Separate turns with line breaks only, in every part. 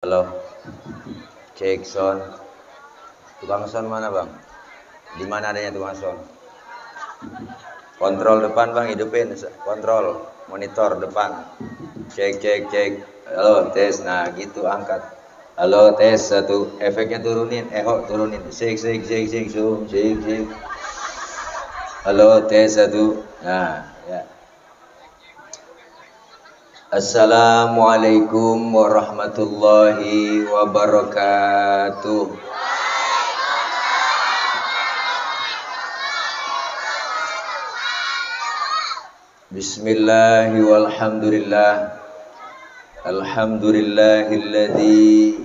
Halo, cek sound. Tukang sound mana bang? Di mana adanya tukang sound? Kontrol depan bang, hidupin. Kontrol monitor depan. Cek cek cek. Halo tes, nah gitu angkat. Halo tes satu, efeknya turunin, turunin. Cek cek cek cek cek cek. Halo tes satu, nah ya. Assalamualaikum warahmatullahi wabarakatuh. Bismillahi walhamdulillah. Alhamdulillahilladzi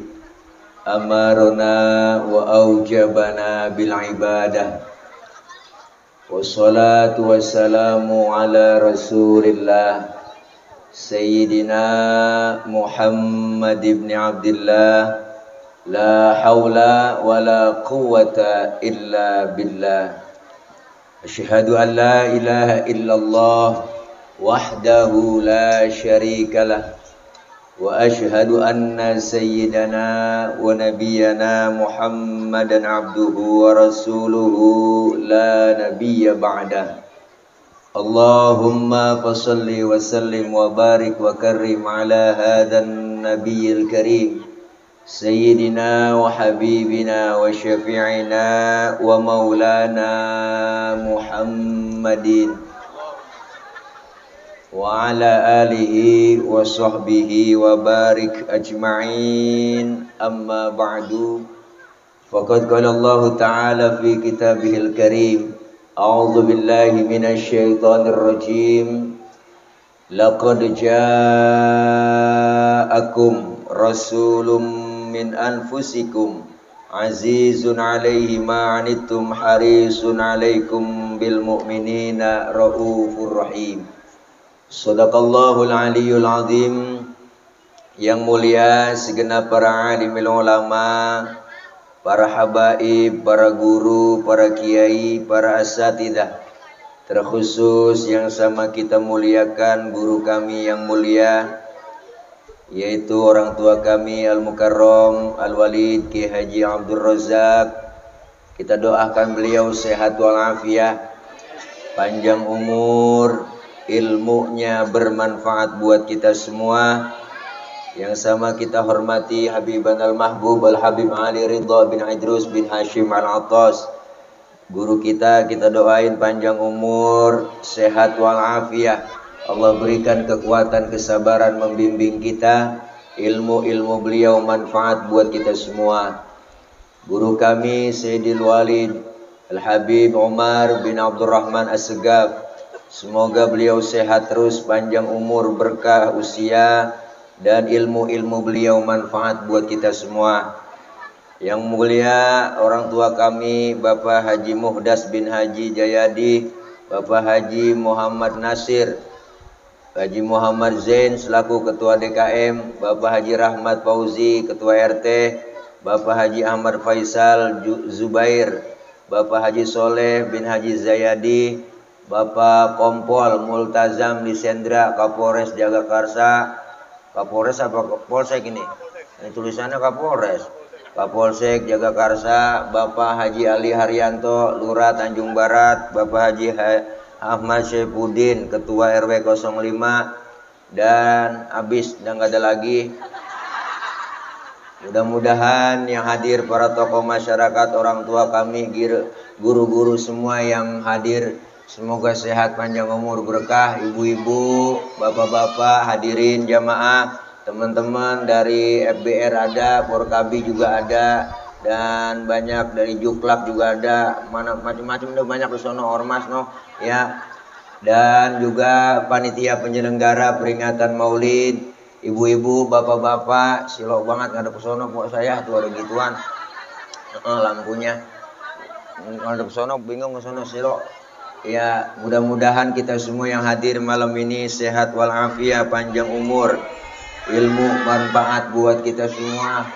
amarna wa aujabana bil ibadah. Wassalatu wassalamu ala rasulillah Sayyidina Muhammad ibn Abdullah. La hawla wa la quwwata illa billah. Asyhadu an la ilaha illallah wahdahu la syarika lah. Wa asyhadu anna sayyidana wa nabiyyana Muhammadan abduhu wa rasuluhu la nabiyya ba'dah. Allahumma fasalli wa sallim wa barik wa karrim ala hadhan nabiyil karim Sayyidina wa habibina wa syafi'ina wa maulana Muhammadin wa ala alihi wa sahbihi wa barik ajma'in. Amma ba'du, faqad qala Allah ta'ala fi kitabihil karim, a'udzu billahi minasy syaithanir rajim. Laqad ja'akum rasulun min anfusikum azizun 'alaihi ma 'anittum harisun 'alaikum bil mu'minina raufur rahim. Shadaqallahul aliyyul azim. Yang mulia segenap para alimul ulama, para habaib, para guru, para kiai, para asatidzah, terkhusus yang sama kita muliakan guru kami yang mulia, yaitu orang tua kami Al-Mukarram Al-Walid Ki Haji Abdul Razak. Kita doakan beliau sehat walafiat, panjang umur, ilmunya bermanfaat buat kita semua. Yang sama kita hormati Habiban Al-Mahbub Al-Habib Ali Ridha bin Idrus bin Hashim Al-Attas, guru kita doain panjang umur, sehat walafiat. Allah berikan kekuatan, kesabaran membimbing kita. Ilmu-ilmu beliau manfaat buat kita semua. Guru kami Sayyidil Walid Al-Habib Umar bin Abdurrahman As-Segaf, semoga beliau sehat terus, panjang umur, berkah usia, dan ilmu-ilmu beliau manfaat buat kita semua. Yang mulia orang tua kami Bapak Haji Muhdas bin Haji Jayadi, Bapak Haji Muhammad Nasir, Haji Muhammad Zain selaku Ketua DKM, Bapak Haji Rahmat Fauzi Ketua RT, Bapak Haji Ahmad Faisal Zubair, Bapak Haji Soleh bin Haji Zayadi, Bapak Kompol Multazam Lisendra Kapolres Jagakarsa. Kapolres apa Polsek ini? Ini tulisannya Kapolres. Kapolsek Jagakarsa, Bapak Haji Ali Haryanto Lurah Tanjung Barat, Bapak Haji Ahmad Syaifuddin Ketua RW 05, dan habis dan gak ada lagi. Mudah-mudahan yang hadir para tokoh masyarakat, orang tua kami, guru-guru semua yang hadir, semoga sehat, panjang umur, berkah. Ibu-ibu, bapak-bapak, hadirin jamaah, teman-teman dari FBR ada, Porkabi juga ada, dan banyak dari Juklak juga ada, macam-macam udah banyak di sono, ormas ya. Dan juga panitia penyelenggara peringatan Maulid, ibu-ibu, bapak-bapak, silok banget nggak ada pesono kok saya tuh ada gituan. Lampunya nggak ada pesono, bingung kesono silok. Ya, mudah-mudahan kita semua yang hadir malam ini sehat walafiat, panjang umur, ilmu manfaat buat kita semua.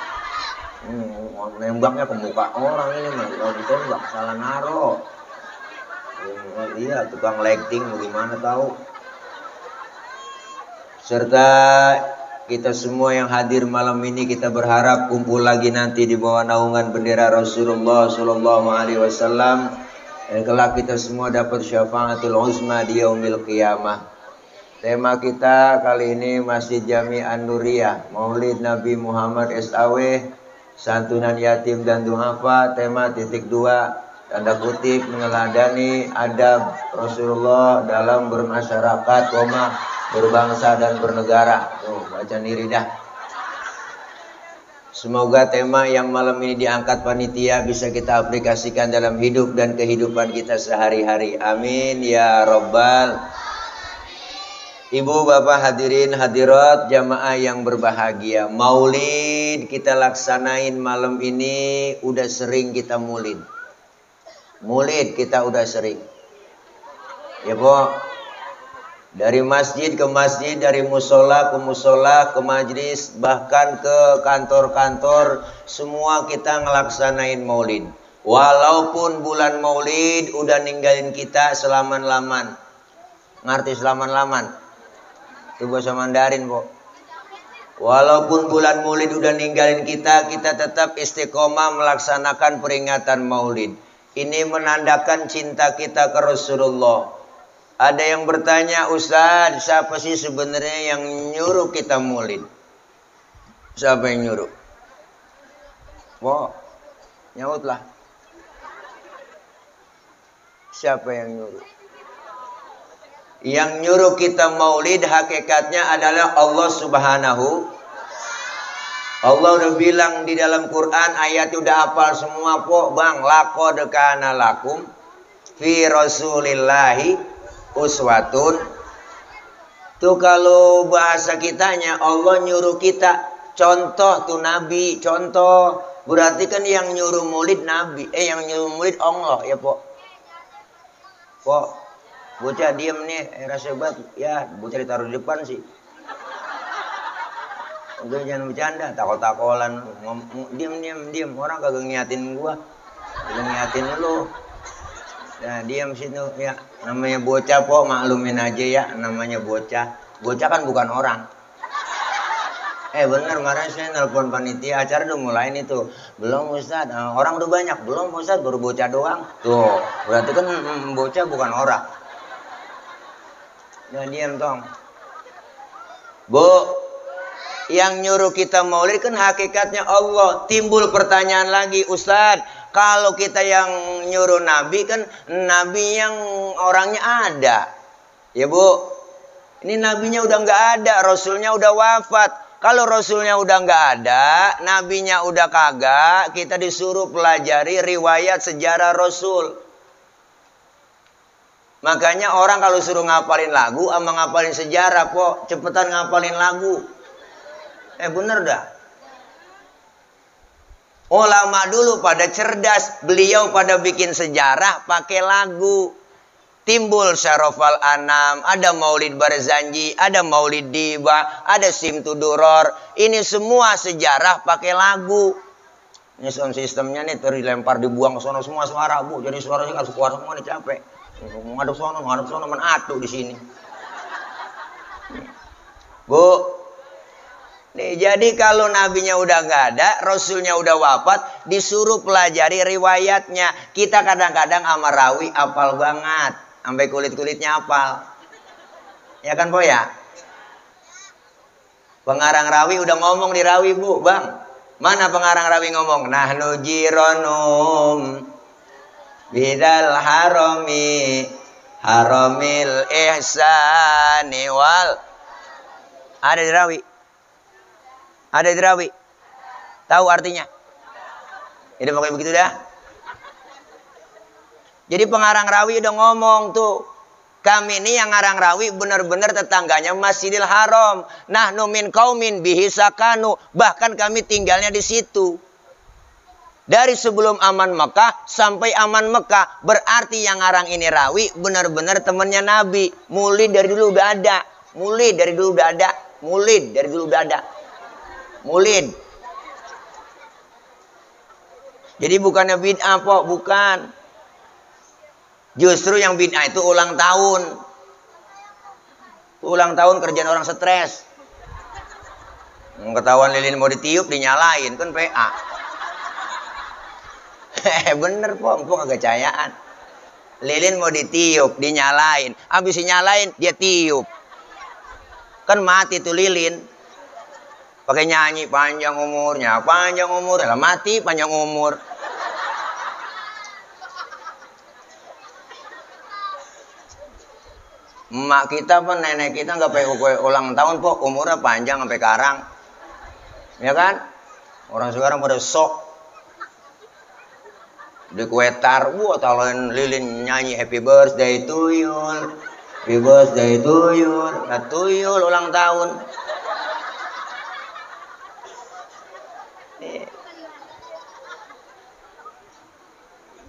Nembaknya ke muka orang ini mah, kalau ditembak salah naro. Iya, tukang lighting bagaimana tahu. Serta kita semua yang hadir malam ini kita berharap kumpul lagi nanti di bawah naungan bendera Rasulullah Sallallahu Alaihi Wasallam. Dan kelak kita semua dapat syafaatul uzma di yaumil qiyamah. Tema kita kali ini Masjid Jami An-Nuriyah, Maulid Nabi Muhammad SAW, santunan yatim dan duafa. Tema titik 2, tanda kutip meneladani adab Rasulullah dalam bermasyarakat, berbangsa dan bernegara. Tuh, baca diri dah. Semoga tema yang malam ini diangkat panitia bisa kita aplikasikan dalam hidup dan kehidupan kita sehari-hari. Amin ya Rabbal. Ibu bapak hadirin hadirat jamaah yang berbahagia, maulid kita laksanain malam ini. Udah sering kita maulid kita udah sering ya po. Dari masjid ke masjid, dari musola ke musola, ke majlis, bahkan ke kantor-kantor, semua kita ngelaksanain maulid. Walaupun bulan maulid udah ninggalin kita selaman-laman. Ngerti selaman-laman? Itu bahasa Mandarin, po. Walaupun bulan maulid udah ninggalin kita, kita tetap istiqomah melaksanakan peringatan maulid. Ini menandakan cinta kita ke Rasulullah. Ada yang bertanya, Ustaz, siapa sih sebenarnya yang nyuruh kita maulid? Siapa yang nyuruh? Po, nyautlah. Siapa yang nyuruh? Yang nyuruh kita maulid hakikatnya adalah Allah Subhanahu. Allah udah bilang di dalam Quran, ayat udah hafal semua po, bang. Laqad kana lakum fi rasulillahi uswatun. Tuh kalau bahasa kitanya Allah nyuruh kita contoh tuh Nabi, contoh. Berarti kan yang nyuruh maulid Nabi, yang nyuruh maulid Allah ya po. Po, bocah diem nih, rasa banget ya, bocah ditaruh di depan sih. Udah jangan bercanda, takol-takolan, diem, orang kagak ngiatin gua, kagak ngiatin lu. Nah diam situ ya, namanya bocah po, maklumin aja ya, namanya bocah. Bocah kan bukan orang. Bener, kemarin saya nelpon panitia acara udah mulai itu. Belum Ustaz, orang udah banyak. Belum Ustaz, baru bocah doang. Tuh, berarti kan bocah bukan orang. Nah diam tong. Bu, yang nyuruh kita maulid kan hakikatnya Allah. Timbul pertanyaan lagi, Ustaz, kalau kita yang nyuruh Nabi kan Nabi yang orangnya ada. Ya Bu, ini Nabinya udah nggak ada, Rasulnya udah wafat. Kalau Rasulnya udah nggak ada, Nabinya udah kagak, kita disuruh pelajari riwayat sejarah Rasul. Makanya orang kalau suruh ngapalin lagu sama ngapalin sejarah, po, cepetan ngapalin lagu. Bener dah. Ulama dulu pada cerdas, beliau pada bikin sejarah pakai lagu. Timbul Syarofal Anam, ada Maulid Barzanji, ada Maulid Diba, ada Simtuduror. Ini semua sejarah pakai lagu. Ini sound sistemnya nih terlempar dibuang ke sono semua suara, Bu. Jadi suaranya harus keluar semua nih, capek. Ngaduk sono, menatu di sini. Bu, nih, jadi kalau nabinya udah nggak ada, rasulnya udah wafat, disuruh pelajari riwayatnya. Kita kadang-kadang sama rawi apal banget, sampai kulit-kulitnya apal. Ya kan po ya? Pengarang rawi udah ngomong di rawi, Bu, bang. Mana pengarang rawi ngomong? Nahnu jironum bidal haramil ihsani wal. Ada di rawi. Ada di rawi. Tahu artinya? Jadi pokoknya begitu dah. Jadi pengarang rawi udah ngomong tuh. Kami ini yang ngarang rawi benar-benar tetangganya Masjidil Haram. Nahnu min qaumin bihi sakanu. Bahkan kami tinggalnya di situ. Dari sebelum aman Mekah sampai aman Mekah. Berarti yang ngarang ini rawi benar-benar temannya Nabi. Maulid dari dulu udah ada. Maulid dari dulu udah ada. Maulid dari dulu udah ada. Maulid. Jadi bukannya bid'ah, po, bukan. Justru yang bid'ah itu ulang tahun. Ulang tahun kerjaan orang stres.
Ketahuan lilin mau ditiup dinyalain kan PA. Bener po, empuk kagak cayaan. Lilin mau ditiup dinyalain, habis dinyalain dia tiup. Kan mati tuh lilin. Pakai nyanyi panjang umurnya, lah mati panjang umur. Emak kita pun nenek kita nggak pakai ulang tahun po, umurnya panjang sampai karang. Ya kan? Orang sekarang pada sok di kuetar, wah talon lilin nyanyi happy birthday to you, happy birthday to you, tuyul ulang tahun.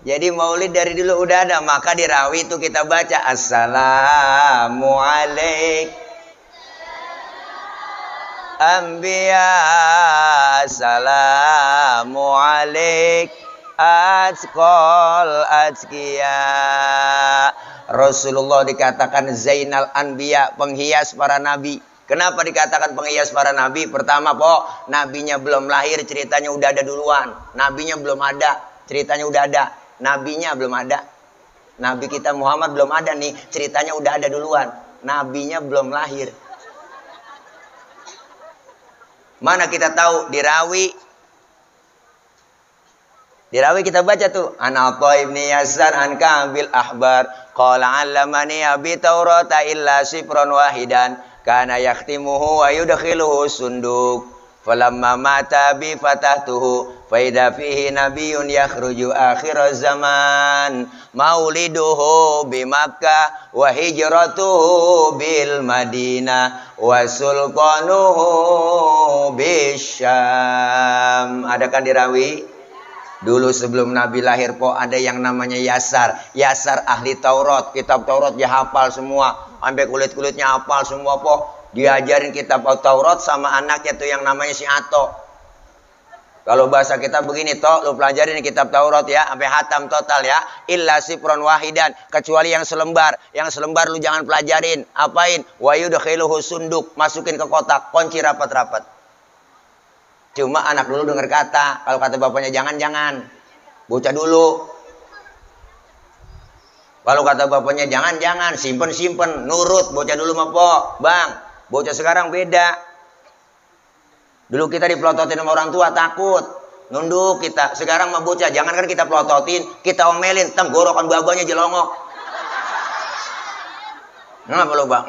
Jadi maulid dari dulu udah ada, maka di Rawi itu kita baca assalamualaikum Anbiya, assalamualaikum Atqol Atqiya. Rasulullah dikatakan Zainal Anbiya, penghias para nabi. Kenapa dikatakan penghias para nabi? Pertama po, nabinya belum lahir, ceritanya udah ada duluan. Nabinya belum ada, ceritanya udah ada. Nabinya belum ada. Nabi kita Muhammad belum ada nih, ceritanya udah ada duluan. Nabinya belum lahir. Mana kita tahu di Rawi kita baca tuh. Ana ibni Yasar an Ka'bil Ahbar qala 'allamani abi Taurata illa sifran wahidan kana yaktimuhu wa yudkhiluhu sunduk falamma mata bi fatahtuhu fa idza fihi nabiyyun yakhruju akhir zaman mauliduhu bi Makkah wa hijratuhu bil Madinah wa sultanuhu bisyam. Ada kan di Rawi? Dulu sebelum Nabi lahir po ada yang namanya Yasar. Yasar ahli Taurat, kitab Taurat dia hafal semua, sampai kulit-kulitnya hafal semua po. Diajarin kitab Taurat sama anaknya tuh yang namanya si Ato. Kalau bahasa kita begini toh, lu pelajarin kitab Taurat ya, sampai hatam total ya. Illa sifron wahidan, kecuali yang selembar. Yang selembar lu jangan pelajarin. Apain? Wa yudkhiluhu sunduk, masukin ke kotak, kunci rapat-rapat. Cuma anak dulu dengar kata, kalau kata bapaknya jangan-jangan, bocah dulu. Kalau kata bapaknya jangan-jangan, simpen-simpen, nurut, bocah dulu mah po. Bang, bocah sekarang beda. Dulu kita dipelototin sama orang tua, takut, nunduk kita. Sekarang mah bocah, jangankan kita pelototin, kita omelin, tenggorokan babanya jelongok. Ngapa lo bang?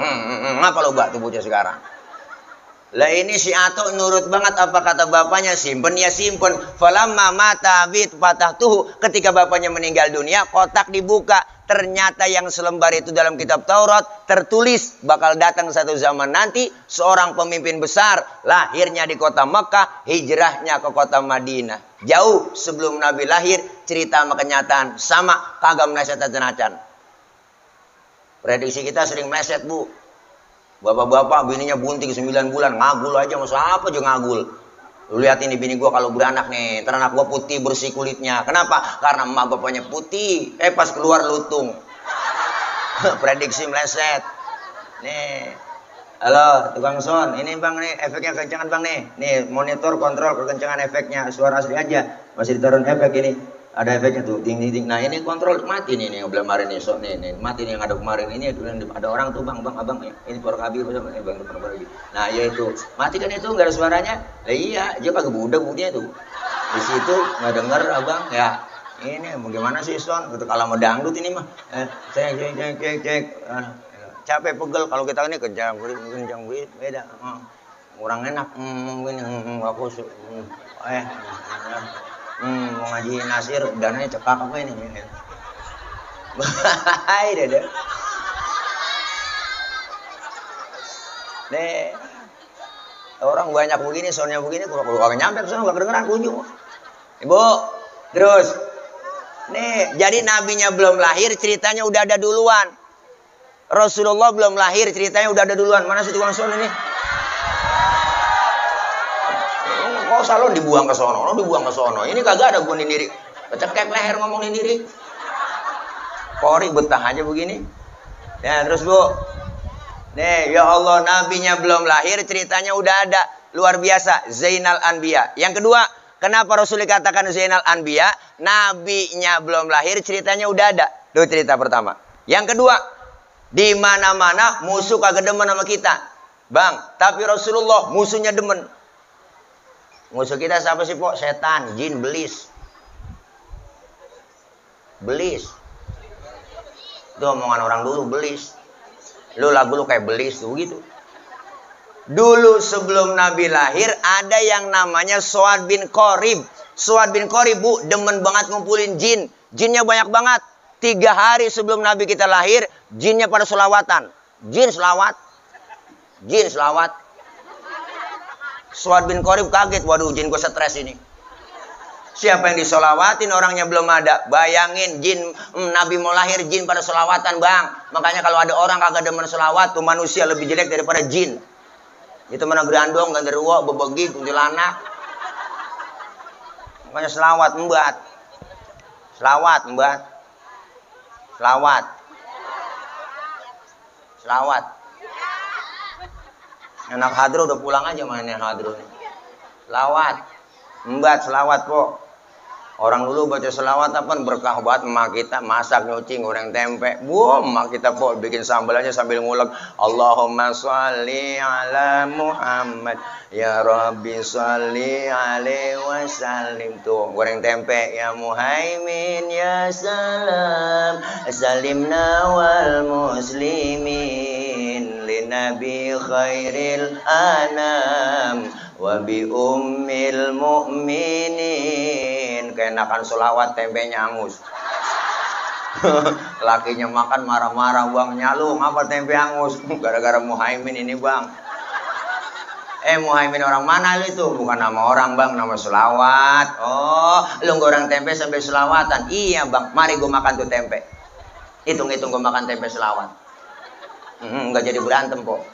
Ngapa lo bang tuh bocah sekarang? Lah ini si Ato nurut banget apa kata bapaknya, simpen ya simpen. Falamma mata bit fatahtuhu, ketika bapaknya meninggal dunia, kotak dibuka. Ternyata yang selembar itu dalam kitab Taurat tertulis bakal datang satu zaman nanti seorang pemimpin besar, lahirnya di kota Mekah, hijrahnya ke kota Madinah. Jauh sebelum Nabi lahir, cerita sama kenyataan sama, kagak meleset-lesetan. Prediksi kita sering meleset, Bu. Bapak-bapak bininya bunting 9 bulan, ngagul aja, masa apa aja ngagul. Lu lihat ini bini gua kalau beranak nih, ntar anak gua putih bersih kulitnya. Kenapa? Karena emak bapaknya putih, pas keluar lutung. Prediksi meleset. Nih, halo tukang sound, ini bang nih efeknya kencangan bang nih. Nih monitor kontrol kekencangan efeknya, suara asli aja, masih ditaruh efek ini. Ada efeknya tuh, ting. Nah ini kontrol mati nih belum kemarin nih, so nih mati nih yang ada kemarin ini ada orang tuh bang abang ini por kabir ini bang por kabir. Nah ya itu mati kan itu nggak ada suaranya. Iya dia kagak budak buktinya tuh di situ nggak denger abang ya. Ini bagaimana sih son? Gitu kalau mau dangdut ini mah cek capek pegel kalau kita ini kencang beda. Kurang enak aku mau ngaji Nasir, dananya cekak apa ini? Bahaya deh. Nih, orang banyak begini, soalnya begini, kalau nyampe ke sana nggak kedengeran kunjung. Ibu, terus, nih, jadi nabinya belum lahir, ceritanya udah ada duluan. Rasulullah belum lahir, ceritanya udah ada duluan. Mana sih tukang sono ini? Oh salon dibuang ke sono, Ini kagak ada gua diri. Cekek leher ngomong diri. Kori betah aja begini. Ya terus Bu. Nih ya Allah nabinya belum lahir ceritanya udah ada. Luar biasa, Zainal Anbiya. Yang kedua, kenapa Rasul dikatakan Zainal Anbiya? Nabinya belum lahir, ceritanya udah ada. Itu cerita pertama. Yang kedua, di mana-mana musuh kagak demen sama kita. Bang, tapi Rasulullah musuhnya demen. Musuh kita siapa sih, Pok? Setan, jin, belis. Belis. Itu omongan orang dulu, belis. Lu lagu lu kayak belis tuh gitu. Dulu sebelum Nabi lahir ada yang namanya Suad bin Qorib. Suad bin Qorib, Bu, demen banget ngumpulin jin. Jinnya banyak banget. 3 hari sebelum Nabi kita lahir, jinnya pada selawatan. Jin selawat. Jin selawat. Suad bin Qorib kaget, waduh jin gue stres ini. Siapa yang disolawatin, orangnya belum ada. Bayangin jin, Nabi mau lahir jin pada solawatan, Bang. Makanya kalau ada orang kagak demen solawat, tuh manusia lebih jelek daripada jin. Itu mana gerandong, ganderuwo, bebegi, kuntilanak. Makanya selawat, embat. Selawat, embat. Selawat. Selawat. Anak hadro udah pulang aja mainnya hadro. Selawat. Embat, selawat, Po. Orang dulu baca selawat apa berkah banget. Emak kita masak, nyuci, goreng tempe. Emak kita, Po, bikin sambal aja sambil ngulek. Allahumma sholli ala Muhammad. Ya Rabbi sholli alaihi wasallim. Tuh, goreng tempe. Ya Muhaimin ya salam. Salimna wal muslimin. Linabi khairil anam. Wabi ummil mu'minin. Keenakan solawat tempenya angus. Lakinya makan marah-marah, Bang. Nyalung apa tempe angus? Gara-gara Muhaimin ini, Bang. Muhaimin orang mana lu itu? Bukan nama orang, Bang, nama solawat. Oh, lu goreng tempe sambil solawatan. Iya, Bang, mari gue makan tuh tempe. Hitung-hitung gue makan tempe solawat. Nggak jadi berantem, kok.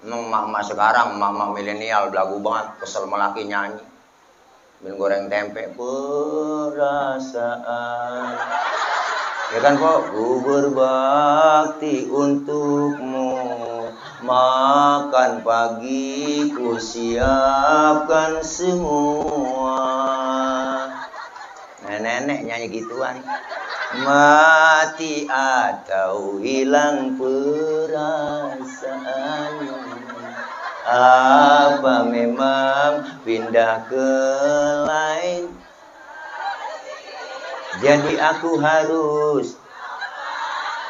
Mama sekarang, mama milenial, belagu banget, kesel melaki nyanyi. Min goreng tempe, perasaan. Ya kan, Pok? Ku berbakti untukmu. Makan pagi, ku siapkan semua. Nenek-nenek nyanyi gituan. Mati atau hilang perasaan. Apa memang pindah ke lain? Jadi aku harus,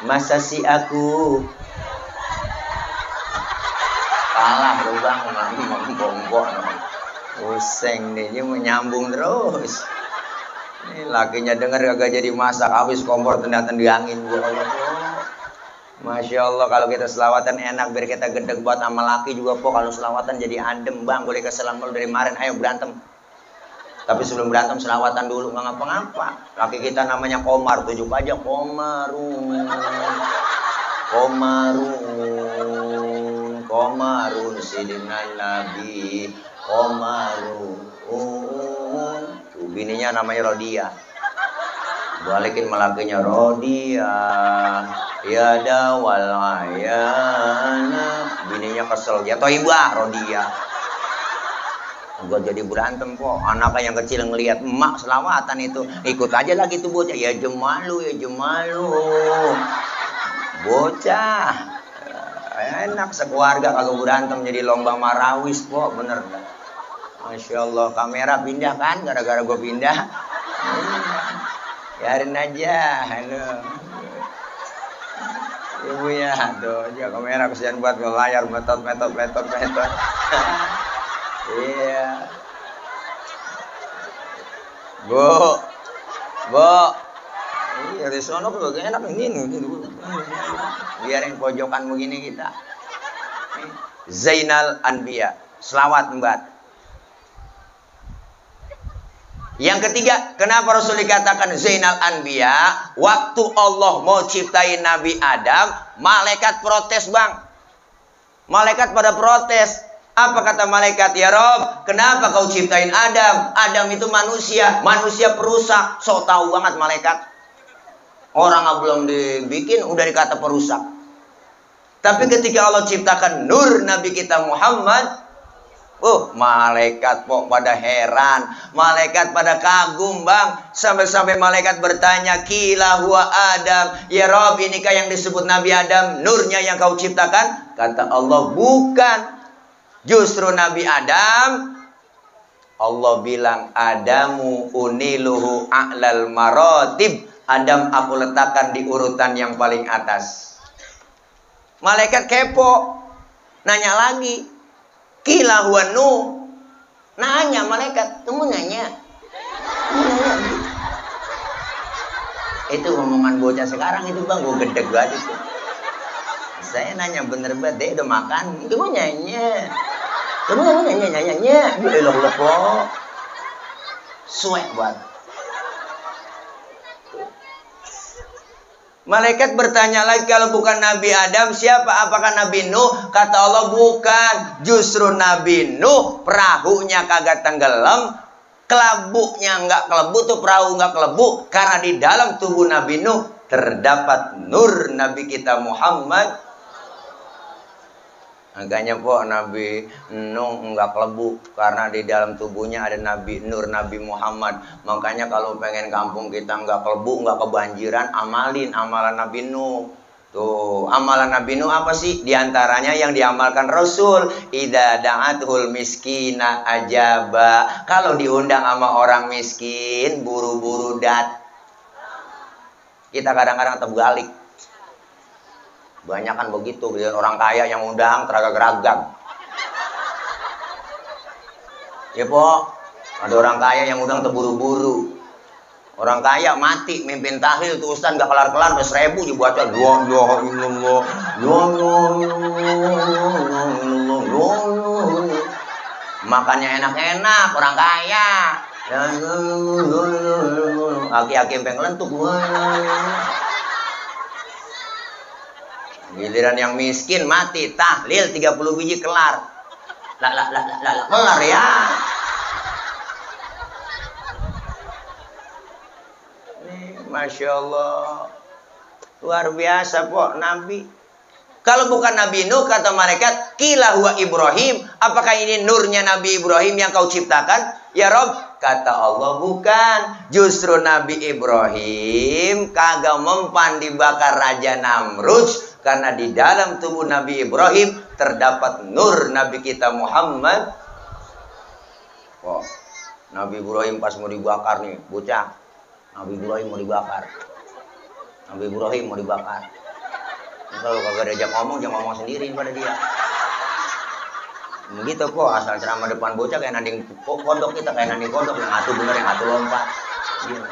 masa sih aku kalah dong, Bang, ngomong-ngomong. Pusing nih, dia mau nyambung terus. Ini lakinya denger gak jadi masak, habis kompor tendang-tendangin gua. Masya Allah, kalau kita selawatan enak, biar kita gedeg buat sama laki juga, Po. Kalau selawatan jadi adem, Bang. Boleh keselan mulu dari kemarin, ayo berantem. Tapi sebelum berantem selawatan dulu, nggak ngapa-ngapa. Laki kita namanya Komar, tujuk aja Komarun. Komarun, Komarun, Sidina Nabi, Komarun. Tuh, bininya namanya Rodia. Balikin malakinya Rodia, ya dawal ayana. Bininya kesel, ya toibah Rodia. Gua jadi berantem, kok. Anaknya yang kecil ngelihat emak selawatan itu, ikut aja lagi tuh bocah. Ya jemalu, ya jemalu. Bocah enak sekeluarga kalau berantem jadi lomba marawis, kok. Bener. Masya Allah, kamera pindah kan gara-gara gue pindah. Biarin aja, halo. Ibu ya, tuh, ya kamera kesian buat layar, metot. Iya. Bu. Iya, di sono kok enak ini. Biarin pojokan begini kita. Zainal Anbiya, selawat Mbak. Yang ketiga, kenapa Rasul dikatakan Zainal Anbiya? Waktu Allah mau ciptain Nabi Adam, malaikat protes, Bang. Malaikat pada protes. Apa kata malaikat? Ya Rob, kenapa kau ciptain Adam? Adam itu manusia perusak. Sok tahu banget malaikat. Orang belum dibikin, udah dikata perusak. Tapi ketika Allah ciptakan nur Nabi kita Muhammad, malaikat kok pada heran, malaikat pada kagum bang, sampai-sampai malaikat bertanya, kila huwa Adam, ya Rob, inikah yang disebut Nabi Adam, nurnya yang kau ciptakan? Kata Allah, bukan, justru Nabi Adam, Allah bilang, Adamu uniluhu a'lal marotib, Adam aku letakkan di urutan yang paling atas. Malaikat kepo, nanya lagi, kila huwa Nuh. Nanya malaikat, kamu nanya. Itu omongan bocah sekarang itu bang, gue gedeg banget itu. Saya nanya bener banget, dia udah makan, kamu nanya. Kamu nanya. Elah kok. Suek banget. Malaikat bertanya lagi, kalau bukan Nabi Adam siapa? Apakah Nabi Nuh? Kata Allah, bukan. Justru Nabi Nuh perahunya kagak tenggelam, kelabuknya nggak kelebu, tuh perahu nggak kelebu, karena di dalam tubuh Nabi Nuh terdapat nur Nabi kita Muhammad. Makanya kok Nabi Nuh nggak kelebu, karena di dalam tubuhnya ada Nabi Nur Nabi Muhammad. Makanya kalau pengen kampung kita nggak kelebu, nggak kebanjiran, amalin amalan Nabi Nuh. Tuh, amalan Nabi Nuh apa sih? Di antaranya yang diamalkan Rasul, idza da'atul miskina ajaba. Kalau diundang sama orang miskin, buru-buru dat. Kita kadang-kadang terbalik. Banyak kan begitu, orang kaya yang undang teragak-ragam. Ya po, ada orang kaya yang undang terburu-buru. Orang kaya mati mimpin tahlil tuh ustaz gak kelar-kelar, 1000 dibaca makannya enak-enak orang kaya. Aki-aki pengen lentuk. Giliran yang miskin mati tahlil 30 biji kelar. Kelar ya. Masya Allah, luar biasa pok Nabi. Kalau bukan Nabi Nuh, kata malaikat, kila huwa Ibrahim. Apakah ini nurnya Nabi Ibrahim yang kau ciptakan? Ya Rob, kata Allah, bukan. Justru Nabi Ibrahim kagak mempan dibakar Raja Namrud. Karena di dalam tubuh Nabi Ibrahim terdapat nur Nabi kita Muhammad. Wah, Nabi Ibrahim pas mau dibakar nih, bocah. Nabi Ibrahim mau dibakar. Nabi Ibrahim mau dibakar. Kalau kagak diajak ngomong, jangan ngomong sendiri pada dia. Begitu kok, asal ceramah depan bocah kayak nanding pondok kita, kayak nanding pondok, yang atuh bener, yang atuh lompat. Gini.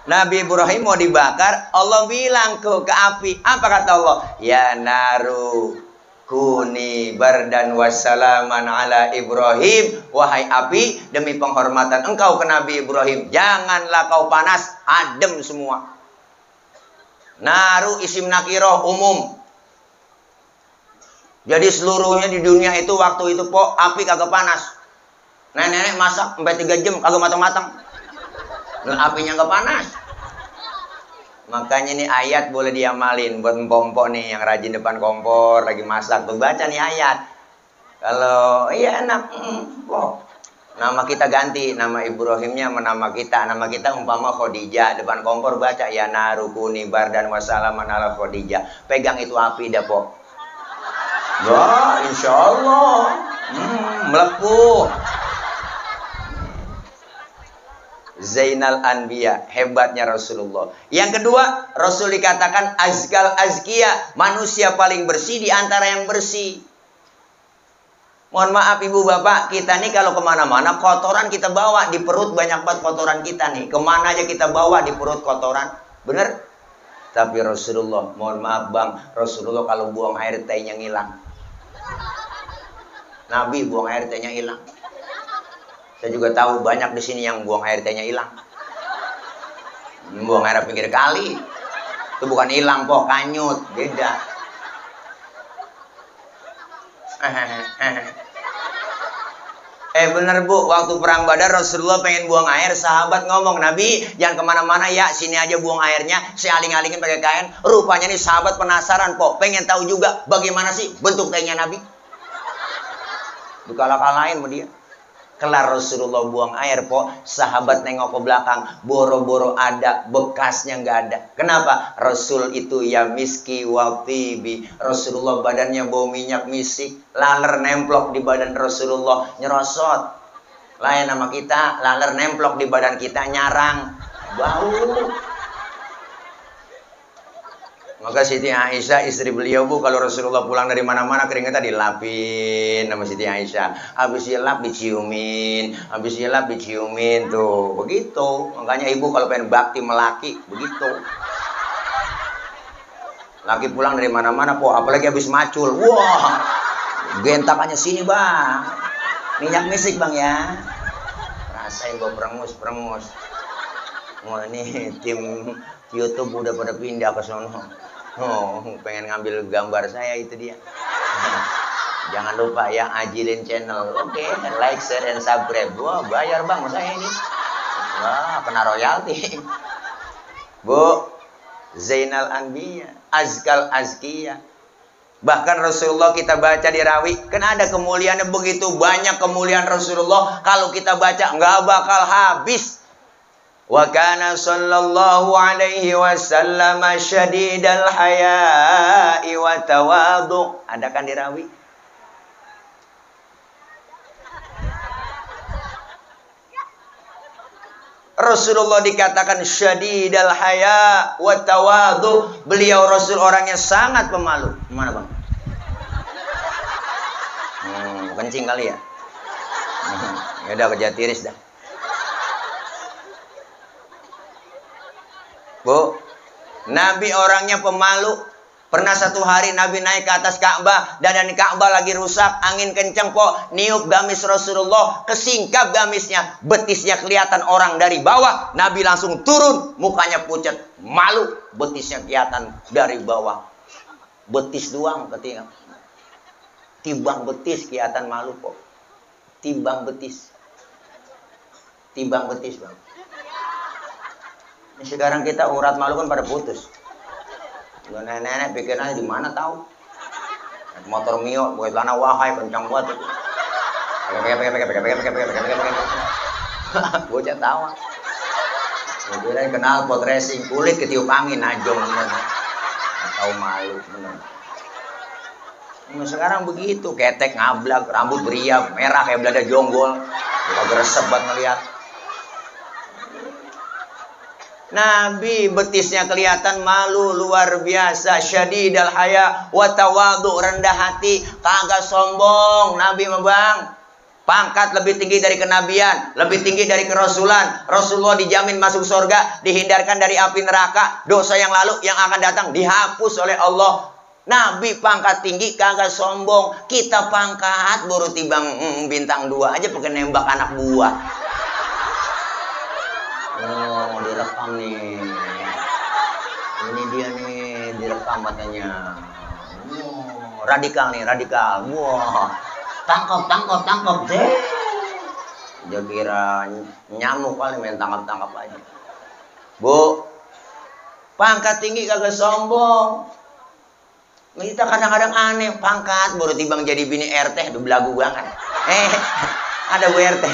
Nabi Ibrahim mau dibakar, Allah bilang ke api. Apa kata Allah? Ya naru kuni bardan wassalaman ala Ibrahim. Wahai api, demi penghormatan engkau ke Nabi Ibrahim, janganlah kau panas, adem semua. Naru isim nakiroh umum. Jadi seluruhnya di dunia itu waktu itu po api kagak panas. Nenek-nenek masak sampai 3 jam kagak matang-matang. Apinya nggak panas. Makanya ini ayat boleh diamalin buat empok-empok nih yang rajin depan kompor lagi masak tuh, baca nih ayat. Kalau iya enak, nama kita ganti, nama Ibrahimnya nama kita. Nama kita umpama Khadijah, depan kompor baca ya narukuni bardan wassalaman ala Khadijah. Pegang itu api dah po. Wah, insya Allah melepuh. Zainal Anbiya, hebatnya Rasulullah. Yang kedua, Rasul dikatakan azkal azkiya, manusia paling bersih di antara yang bersih. Mohon maaf ibu bapak, kita nih kalau kemana-mana kotoran kita bawa di perut, banyak banget kotoran kita nih. Kemana aja kita bawa di perut kotoran, bener? Tapi Rasulullah, mohon maaf bang, Rasulullah kalau buang air tehnya ngilang. Nabi buang air tehnya hilang. Saya juga tahu banyak di sini yang buang air tehnya hilang. Buang air pinggir kali. Itu bukan hilang po, kanyut, beda. Bener Bu, waktu perang Badar Rasulullah pengen buang air, sahabat ngomong, Nabi jangan kemana-mana ya, sini aja buang airnya, saya aling-alingin pakai kain. Rupanya nih sahabat penasaran kok, pengen tahu juga bagaimana sih bentuk tehnya Nabi. Dikalah-kalahin sama dia. Kelar Rasulullah buang air po, sahabat nengok ke belakang, boro-boro ada, bekasnya nggak ada. Kenapa? Rasul itu ya miski wa tibi. Rasulullah badannya bau minyak misik, laler nemplok di badan Rasulullah, nyerosot. Lain sama kita, laler nemplok di badan kita, nyarang, bau. Maka Siti Aisyah istri beliau Bu, kalau Rasulullah pulang dari mana-mana keringetnya dilapin sama Siti Aisyah. Habis dilap diciumin, habis dilap diciumin tuh. Begitu. Makanya ibu kalau pengen bakti melaki begitu. Laki pulang dari mana-mana po, apalagi habis macul. Wah. Gentakannya sini, Bang. Minyak misik, Bang ya. Rasain gua perengus-perengus. Wah, ini tim YouTube udah pada pindah ke sono. Oh, pengen ngambil gambar saya itu dia. Jangan lupa ya, Ajilin channel. Oke, like, share, and subscribe. Wah, bayar Bang saya ini. Wah, kena royalti. Bu, Zainal Anbiya, Azkal Azkiya. Bahkan Rasulullah kita baca di rawi, kan ada kemuliaannya begitu banyak kemuliaan Rasulullah. Kalau kita baca nggak bakal habis. Wa kana sallallahu alaihi wasallam syadidal haya'i wa tawadu. Ada kan dirawi? Rasulullah dikatakan syadidal haya wa tawadu. Beliau Rasul orangnya sangat pemalu. Mana Bang? Kencing kali ya? Ya udah kerja tiris dah. Bu, Nabi orangnya pemalu. Pernah satu hari Nabi naik ke atas Ka'bah, dan Ka'bah lagi rusak, angin kenceng po, niup gamis Rasulullah, kesingkap gamisnya, betisnya kelihatan orang dari bawah. Nabi langsung turun, mukanya pucat, malu, betisnya kelihatan dari bawah. Betis doang ketika tibang betis kelihatan malu po. Tibang betis. Tibang betis Bang. Sekarang kita urat malu kan pada putus. Nenek-nenek pikirannya di mana tahu? Motor Mio, buat celana wahai kencang banget. Bocah tawa. Kemudian kenal pot racing, kulit ketiup angin najong bener. Tahu malu bener. Sekarang begitu, ketek ngablak, rambut beriak, merah kayak belada jonggol. Gak gresep banget ngeliat. Nabi betisnya kelihatan malu luar biasa, syadidal haya wa tawadu, rendah hati, kagak sombong. Nabi mah Bang, pangkat lebih tinggi dari kenabian, lebih tinggi dari kerasulan. Rasulullah dijamin masuk surga, dihindarkan dari api neraka, dosa yang lalu yang akan datang dihapus oleh Allah. Nabi pangkat tinggi kagak sombong. Kita pangkat baru tibang bintang 2 aja pakai nembak anak buah. Oh, direkam nih. Ini dia nih, direkam matanya. Oh, radikal nih, radikal. Wah, tangkap deh. Dia kira nyamuk kali main tangkap aja. Bu, pangkat tinggi kagak sombong. Kita kadang-kadang aneh, pangkat baru tibang jadi bini RT, udah belagu banget. Ada Bu RT.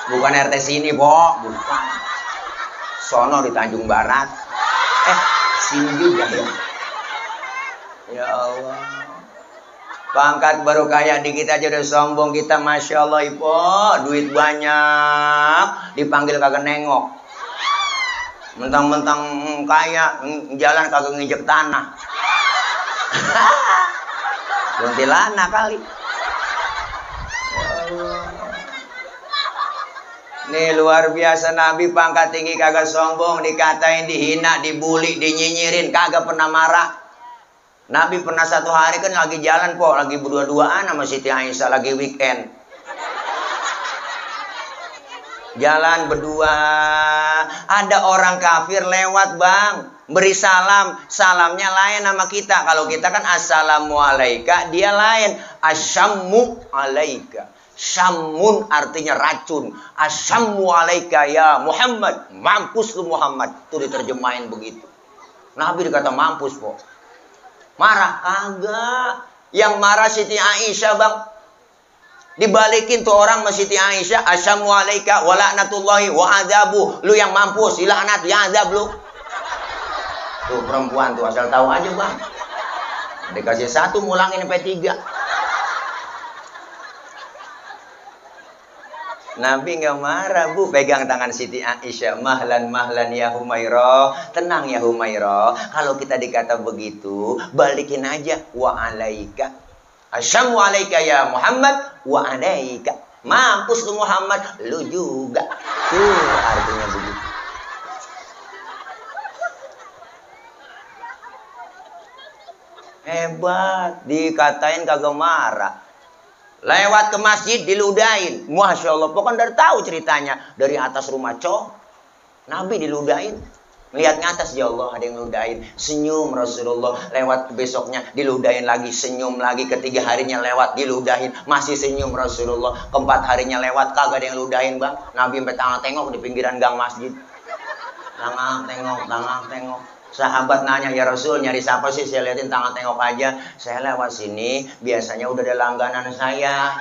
Bukan RT sini, Bo. Bukan. Sono di Tanjung Barat. Sini juga ya. Ya Allah. Pangkat baru kaya dikit aja udah sombong kita. Masya Allah, Ipo. Duit banyak. Dipanggil kagak nengok. Mentang-mentang kaya, jalan kagak nginjek tanah. Kuntilanak kali. Ya Allah. Nih luar biasa, Nabi pangkat tinggi kagak sombong, dikatain, dihina, dibully, dinyinyirin, kagak pernah marah. Nabi pernah satu hari kan lagi jalan po, lagi berdua-duaan sama Siti Aisyah, lagi weekend. Jalan berdua. Ada orang kafir lewat, Bang. Beri salam. Salamnya lain sama kita. Kalau kita kan assalamualaikum, dia lain. Asyammu alaika. Syamun artinya racun. Asyammu alaika ya Muhammad. Mampus lu Muhammad. Itu diterjemahin begitu. Nabi dikata mampus, po. Marah? Kagak. Yang marah Siti Aisyah, Bang. Dibalikin tuh orang sama Siti Aisyah. Asyammu alaika wa la'natullahi wa adabu. Lu yang mampus, dilaknat, ya adab lu. Tuh perempuan tuh, asal tahu aja, Bang. Dikasih satu, ngulangin sampai 3. Nabi nggak marah, Bu. Pegang tangan Siti Aisyah. Mahlan, mahlan ya Humairah. Tenang ya Humairah. Kalau kita dikata begitu, balikin aja. Wa alaika. Asyammu alaika ya Muhammad. Wa alaika. Mampus lu Muhammad. Lu juga. Tuh artinya begitu. Hebat. Dikatain kagak marah. Lewat ke masjid diludahin. Masya Allah. Pokoknya dari tahu ceritanya. Dari atas rumah Nabi diludahin. Lihat ke atas, ya Allah, ada yang ludahin. Senyum Rasulullah. Lewat besoknya diludahin lagi. Senyum lagi. Ketiga harinya lewat diludahin. Masih senyum Rasulullah. Keempat harinya lewat. Kagak ada yang ludahin, Bang. Nabi sampai tangan tengok di pinggiran gang masjid. Tangan tengok. Sahabat nanya, ya Rasul, nyari siapa sih? Saya liatin tangan tengok aja. Saya lewat sini, biasanya udah ada langganan saya.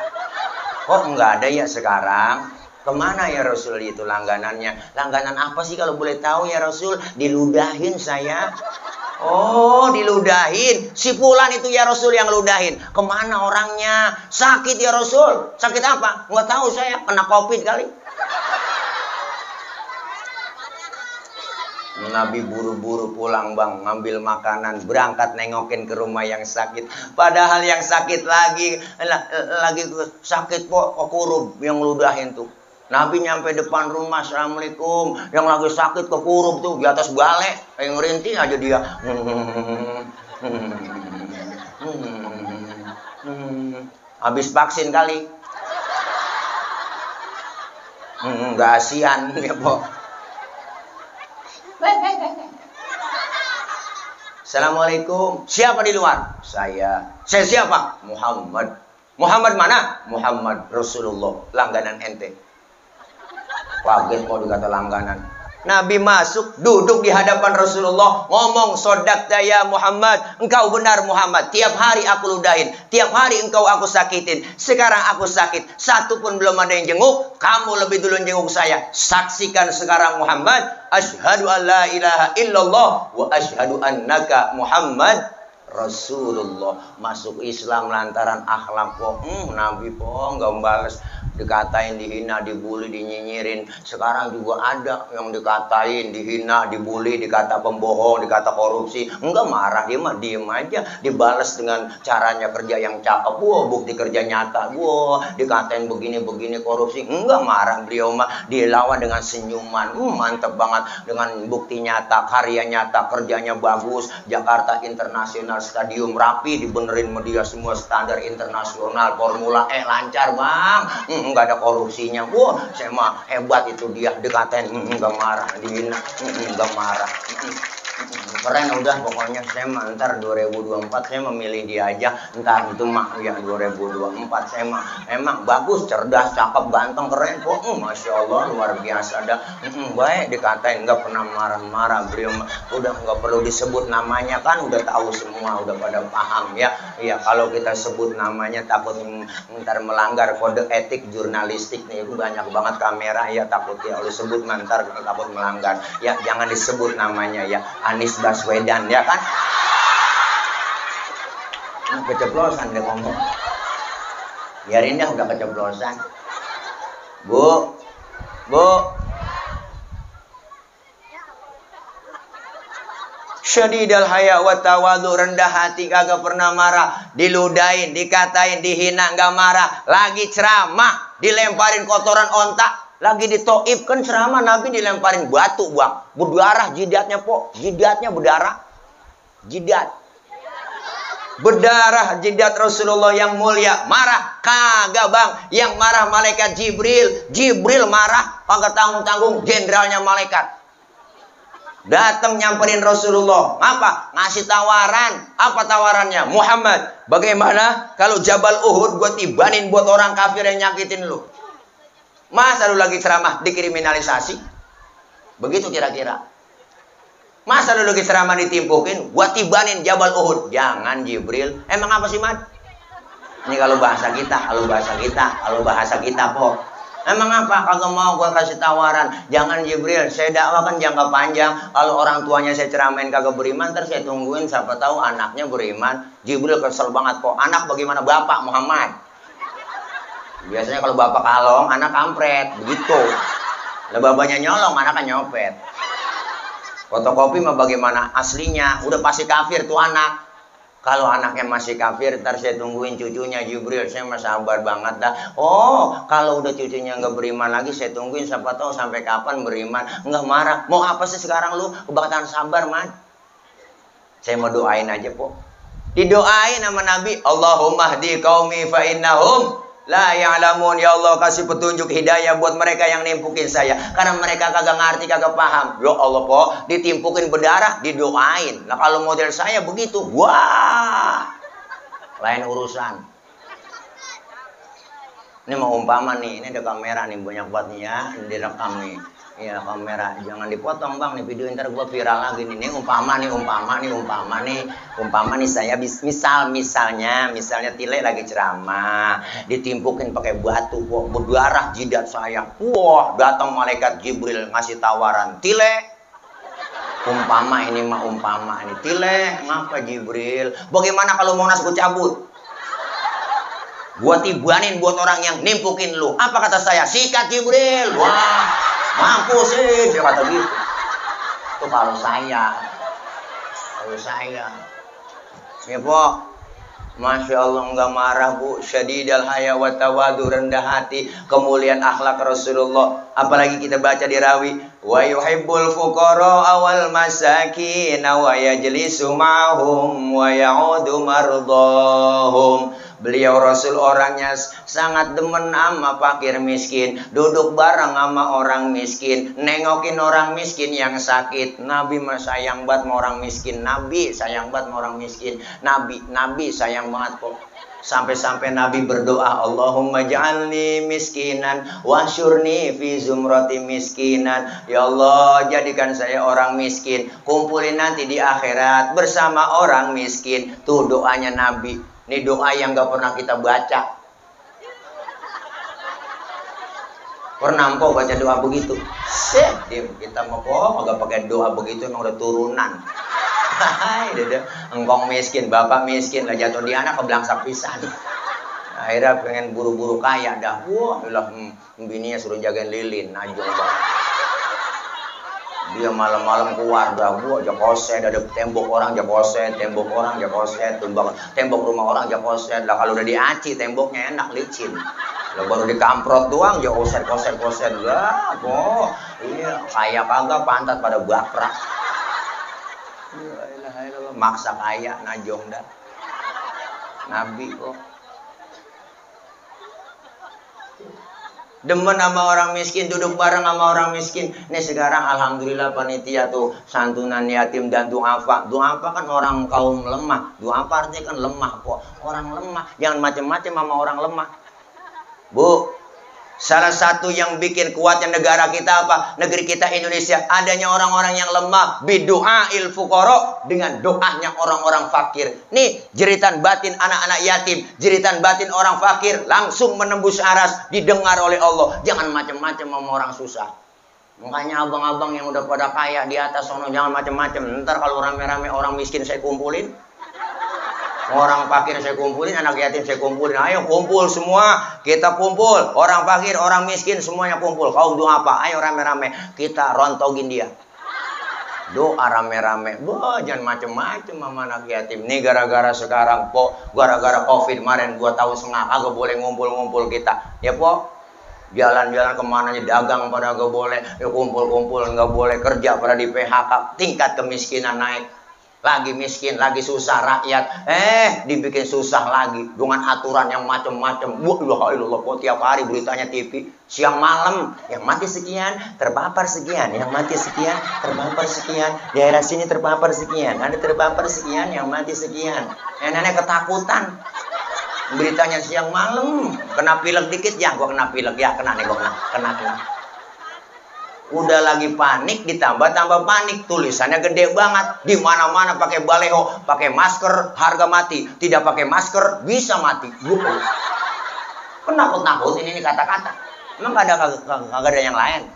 Kok enggak ada ya sekarang? Kemana ya Rasul itu langganannya? Langganan apa sih kalau boleh tahu ya Rasul? Diludahin saya. Oh, diludahin. Si Fulan itu ya Rasul yang ludahin. Kemana orangnya? Sakit ya Rasul. Sakit apa? Nggak tahu saya. Kena COVID kali. Nabi buru-buru pulang, Bang, ngambil makanan, berangkat nengokin ke rumah yang sakit. Padahal yang sakit lagi sakit kok kekurup yang ludahin tuh. Nabi nyampe depan rumah, assalamualaikum. Yang lagi sakit kekurup tuh di atas balai, yang ngerintih aja dia. Habis vaksin kali. Nggak asian ya, Pok. Assalamualaikum. Siapa di luar? Saya. Saya siapa? Muhammad. Muhammad mana? Muhammad Rasulullah. Langganan ente. Kaget mau dikata langganan. Nabi masuk, duduk di hadapan Rasulullah, ngomong, sodakta ya Muhammad, engkau benar Muhammad, tiap hari aku ludahin, tiap hari engkau aku sakitin, sekarang aku sakit, satu pun belum ada yang jenguk, kamu lebih dulu jenguk saya, saksikan sekarang Muhammad, asyhadu an la ilaha illallah, wa asyhadu annaka Muhammad Rasulullah. Masuk Islam lantaran akhlak kok. Nabi kok nggak balas. Dikatain, dihina, dibully, dinyinyirin. Sekarang juga ada yang dikatain, dihina, dibully, dikata pembohong, dikata korupsi. Enggak marah, dia mah diem aja. Dibalas dengan caranya kerja yang cakep. Wah, bukti kerja nyata. Wah, dikatain begini-begini korupsi. Enggak marah, beliau mah dilawan dengan senyuman. Mantep banget. Dengan bukti nyata, karya nyata, kerjanya bagus. Jakarta International Stadium rapi, dibenerin media semua standar internasional. Formula E lancar, Bang. Enggak ada korupsinya. Wah, saya mah hebat itu dia. Dikatain, enggak marah, dihina, enggak marah. Keren udah pokoknya. Saya mah ntar 2024 saya memilih dia aja. Ntar itu mah ya 2024 saya mah emang bagus, cerdas, cakep, ganteng, keren kok. Masya Allah, luar biasa dah. Baik, dikatain, nggak pernah marah-marah. Beliau udah nggak perlu disebut namanya, kan udah tahu semua, udah pada paham ya. Iya, kalau kita sebut namanya takut ntar melanggar kode etik jurnalistik nih. Banyak banget kamera ya, takut ya oleh sebut ntar takut melanggar. Ya jangan disebut namanya ya. Anies Baswedan ya kan? Keceplosan dia ngomong. Biarin dah, udah keceplosan. Bu. Syadidal haya wa tawadhu, rendah hati, kagak pernah marah, diludain, dikatain, dihina, enggak marah. Lagi ceramah, dilemparin kotoran ontak. Lagi di Taif kan ceramah, Nabi dilemparin batu, Bang. Berdarah jidatnya, Po. Jidatnya berdarah. Jidat. Berdarah jidat Rasulullah yang mulia. Marah? Kagak bang. Yang marah malaikat Jibril. Jibril marah. Kagak tanggung-tanggung. Jenderalnya malaikat. Datang nyamperin Rasulullah. Apa? Ngasih tawaran. Apa tawarannya? Muhammad, bagaimana kalau Jabal Uhud gue tibanin buat orang kafir yang nyakitin lu? Masa lu lagi ceramah dikriminalisasi? Begitu kira-kira. Masa lu lagi ceramah ditimpukin? Gue tibanin Jabal Uhud. Jangan Jibril. Emang apa sih, Mat? Ini kalau bahasa kita, po. Emang apa? Kagak mau gua kasih tawaran. Jangan Jibril, saya dakwah kan jangka panjang. Kalau orang tuanya saya ceramain kagak beriman, terus saya tungguin siapa tahu anaknya beriman. Jibril kesel banget kok. Anak bagaimana bapak Muhammad? Biasanya kalau bapak kalong, anak kampret. Begitu. Lah bapaknya nyolong, anaknya nyopet. Fotokopi mah bagaimana aslinya? Udah pasti kafir tuh anak. Kalau anaknya masih kafir, ntar saya tungguin cucunya Jibril. Saya mah sabar banget dah. Oh, kalau udah cucunya nggak beriman lagi, saya tungguin siapa tahu sampai kapan beriman. Nggak marah. Mau apa sih sekarang lu? Kebangetan sabar, man. Saya mau doain aja, po. Didoain sama Nabi. Allahumma hdi qaumi fa innahum la ya'lamun. Ya Allah, kasih petunjuk hidayah buat mereka yang nimpukin saya. Karena mereka kagak ngerti, kagak paham. Ya Allah, po, ditimpukin berdarah, didoain. Nah kalau model saya begitu, wah, lain urusan. Ini mau umpama nih, ini ada kamera nih, banyak banget nih ya, direkam nih. Iya, kamera, jangan dipotong bang, nih video ntar gua viral lagi nih. Ini umpama nih saya misalnya Tile lagi ceramah, ditimpukin pakai batu, kok berdarah jidat saya. Wah, datang malaikat Jibril ngasih tawaran, Tile. Umpama ini Tile, ngapa Jibril? Bagaimana kalau Monas gua cabut? Gua tibanin buat orang yang nimpukin lu. Apa kata saya? Sikat Jibril. Wah. Mampus sih, dia kata gitu. Itu kalau saya. Ya, po. Masya Allah, nggak marah, bu. Syadidal haya wa tawadu, rendah hati, kemuliaan akhlak Rasulullah. Apalagi kita baca di rawi, wa yuhibbul fuqara awal masakin wa yajlisu ma'hum wa ya'udu mardahum. Beliau Rasul orangnya sangat demen sama fakir miskin, duduk bareng sama orang miskin, nengokin orang miskin yang sakit. Nabi sayang banget sama orang miskin. Nabi sayang banget sama orang miskin. Nabi sayang banget kok. Sampai-sampai Nabi berdoa, Allahumma ja'alni miskinan wasyurni fi zumrati miskinan. Ya Allah, jadikan saya orang miskin, kumpulin nanti di akhirat bersama orang miskin. Tuh doanya Nabi. Ini doa yang gak pernah kita baca. Pernah empok baca doa begitu? Kita mau kok agak pakai doa begitu, emang udah turunan. Hai, engkong miskin, bapak miskin, lah jatuh di anak kebelangsak pisan. Akhirnya pengen buru-buru kaya dah. Wah, bininya suruh jagain lilin, najong banget. Dia malam-malam keluar dah, gua jakoset, ada tembok orang jakoset, tembok rumah orang jakoset. Lah kalau udah diaci temboknya enak licin. Lah baru dikamprot doang jakoset lah, kok. Iya, kaya kagak pantat pada bakrak. Maksa kaya najong dah. Nabi kok. Demen sama orang miskin, duduk bareng sama orang miskin. Nih sekarang alhamdulillah panitia tuh santunan yatim dan duafa. Duafa kan orang kaum lemah. Duafa artinya kan lemah kok. Orang lemah. Jangan macam-macam sama orang lemah. Bu, salah satu yang bikin kuatnya negara kita apa? Negeri kita Indonesia. Adanya orang-orang yang lemah. Bidu'ail fuqara. Dengan doanya orang-orang fakir. Nih jeritan batin anak-anak yatim. Jeritan batin orang fakir. Langsung menembus aras. Didengar oleh Allah. Jangan macam-macam sama orang susah. Makanya abang-abang yang udah pada kaya di atas sono. Jangan macam-macam. Ntar kalau rame-rame orang miskin saya kumpulin. Orang fakir saya kumpulin, anak yatim saya kumpulin. Ayo kumpul semua, kita kumpul. Orang fakir, orang miskin, semuanya kumpul. Kaum doa apa? Ayo rame-rame, kita rontogin dia. Doa rame-rame. Wah, jangan macem-macem sama anak yatim. Nih gara-gara sekarang, po, gara-gara COVID kemarin, gua tahu sengak, agak boleh ngumpul-ngumpul kita. Ya, po, jalan-jalan kemana aja, dagang pada gak boleh. Ya kumpul-kumpul, gak boleh kerja pada di PHK. Tingkat kemiskinan naik. lagi miskin, lagi susah rakyat, dibikin susah lagi dengan aturan yang macam-macam. Wah, kok tiap hari beritanya TV, siang malam yang mati sekian, terpapar sekian, yang mati sekian, terpapar sekian, daerah sini terpapar sekian, ada terpapar sekian, yang mati sekian. Nenek ketakutan. Beritanya siang malam, kena pilek dikit ya, gua kena pilek ya, kena nih gua kena. Udah lagi panik ditambah panik, tulisannya gede banget di mana-mana pakai baleho, pakai masker harga mati, tidak pakai masker bisa mati. Penakut-nakut ini kata-kata. Emang gak ada yang lain.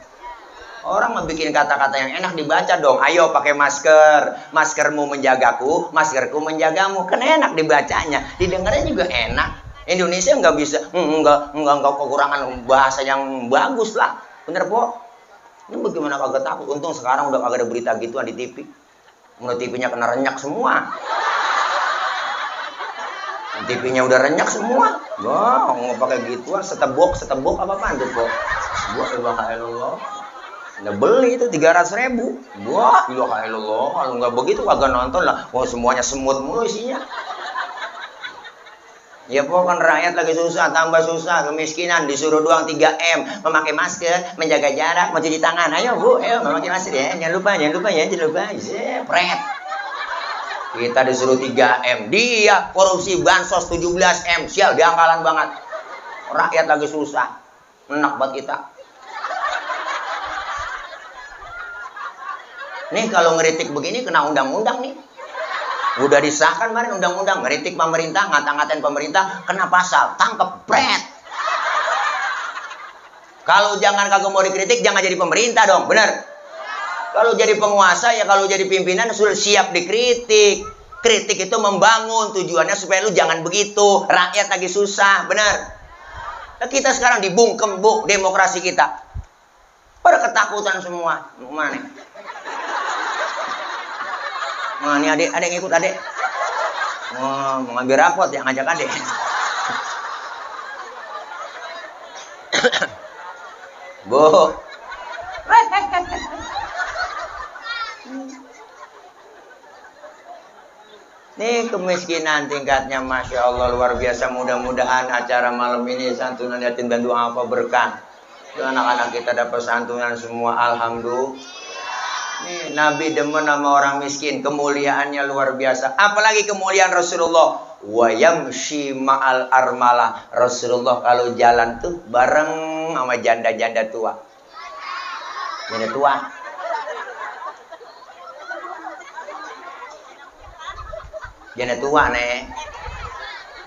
Orang membuat kata-kata yang enak dibaca dong. Ayo pakai masker, maskermu menjagaku, maskerku menjagamu. Kan enak dibacanya, didengarnya juga enak. Indonesia nggak bisa, nggak kekurangan bahasa yang bagus lah, bener po? Ini bagaimana kagak takut? Untung sekarang udah kagak ada berita gituan di TV. Menurut TV-nya kena renyak semua. TV-nya udah renyak semua. Wah, mau pakai gituan, setebok apa-apaan tuh, po? Buat Allah. Udah beli itu 300.000. Wah, Allah. Kalau nggak begitu kagak nonton lah. Wah, semuanya semut mulu isinya. Ya pokoknya rakyat lagi susah, tambah susah, kemiskinan, disuruh doang 3M, memakai masker, menjaga jarak, mencuci tangan. Ayo Bu, ayo memakai masker ya, jangan lupa ya. Pret. Kita disuruh 3M, dia korupsi bansos 17M, sial, dia angkalan banget. Rakyat lagi susah, enak buat kita. Nih kalau ngeritik begini kena undang-undang nih. Udah disahkan kemarin undang-undang, ngeritik pemerintah, ngata-ngatain pemerintah, kena pasal, tangkep, pret. Kalau jangan kagak mau dikritik, jangan jadi pemerintah dong, bener. Kalau jadi penguasa, ya kalau jadi pimpinan sudah siap dikritik. Kritik itu membangun, tujuannya supaya lu jangan begitu. Rakyat lagi susah, bener. Nah, kita sekarang dibungkem, Bu, demokrasi kita. Pada ketakutan semua. Mana nih? Nah, ini adek ngikut adek. Oh, mau ngambil rapot ya, ngajak adek. Bu. Nih kemiskinan tingkatnya Masya Allah luar biasa. Mudah-mudahan acara malam ini santunan yatim dan doa apa berkah. Anak-anak kita dapat santunan semua, alhamdulillah. Nih, Nabi demen sama orang miskin, kemuliaannya luar biasa. Apalagi kemuliaan Rasulullah. Wa yamshi ma'al armala. Rasulullah kalau jalan tuh bareng sama janda-janda tua. Janda tua. Janda tua nih.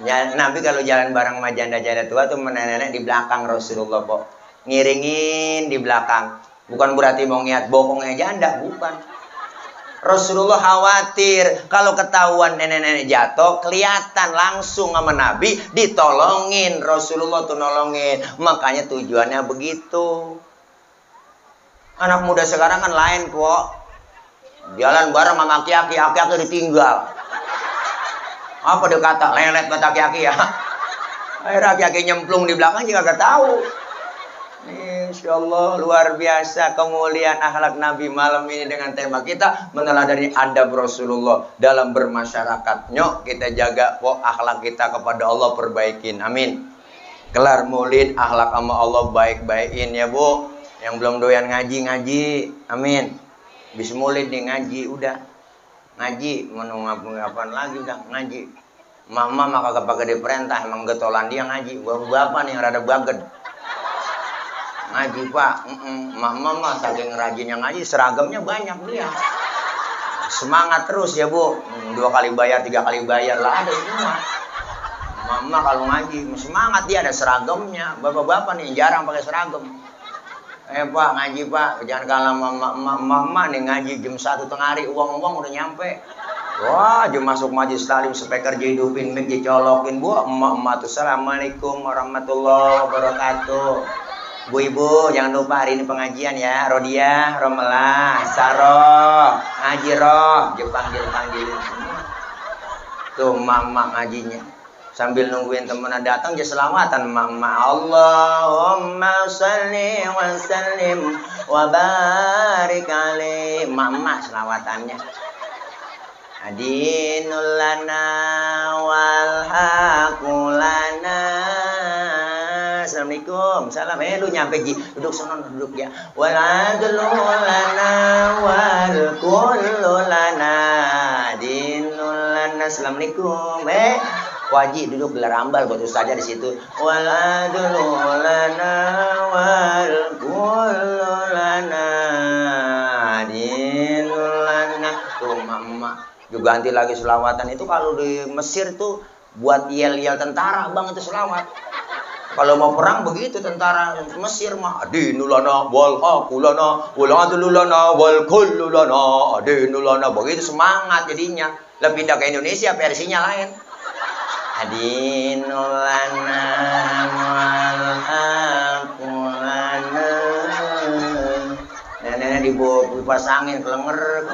Ya, Nabi kalau jalan bareng sama janda-janda tua tuh nenek-nenek di belakang Rasulullah kok. Ngiringin di belakang. Bukan berarti mau ngiat bokongnya janda, bukan. Rasulullah khawatir kalau ketahuan nenek-nenek jatuh, kelihatan langsung sama Nabi, ditolongin. Rasulullah tuh nolongin. Makanya tujuannya begitu. Anak muda sekarang kan lain kok. Jalan bareng sama aki-aki ditinggal. Apa dia kata? Lelet kata aki-aki ya. Akhirnya aki-aki nyemplung di belakang juga gak tahu. Insya Allah luar biasa kemuliaan akhlak Nabi malam ini dengan tema kita meneladani adab Rasulullah dalam bermasyarakat. Nyok kita jaga akhlak kita kepada Allah, perbaikin. Amin. Kelar maulid akhlak sama Allah baik-baikin ya Bu. Yang belum doyan ngaji. Amin. Bis maulid nih ngaji udah. Ngaji menunggu apaan lagi udah ngaji. Mama mah kagak pakai diperintah, emang getolan dia ngaji. Bapak nih yang rada baget. Ngaji Pak, mama mah saking rajinnya ngaji, seragamnya banyak dia. Semangat terus ya Bu, 2 kali bayar, 3 kali bayar lah ada semua. Mama kalau ngaji, semangat dia ada seragamnya. Bapak-bapak nih jarang pakai seragam. Pak ngaji Pak, jangan kalah mama nih ngaji jam 1 tengah hari, uang udah nyampe. Wah, jam masuk majlis taklim speaker dihidupin, mic dicolokin. Bu, emak-emak tuh assalamualaikum warahmatullahi wabarakatuh. Bu Ibu, jangan lupa hari ini pengajian ya. Rodia, Romelah, Saroh, Hajiroh, panggilin semua. Tuh mama ngajinya. Sambil nungguin temennya datang, dia selawatan mama. Allahumma salli wa sallim wa barik alaih. Mama selawatannya. Adinul lana wal haqulana. Assalamualaikum. Salam. Lu nyampe Ji. Duduk sono, duduk ya. Wal adlu lana wal kullu lana. Adinul lana. Assalamualaikum. Wajib duduk gelar ambal buat ustazah di situ. Wal adlu lana wal kullu lana. Adinul lana. Tuh mama. Juga ganti lagi selawatan itu kalau di Mesir tuh buat yel-yel tentara bang itu selawat. Kalau mau perang begitu tentara Mesir mah adinulana wal haqulana wal adlulana wal kullulana adinulana begitu semangat jadinya. Lah pindah ke Indonesia versinya lain. Adinulana wal haqulana. Nenek dibawa kipas angin kelenger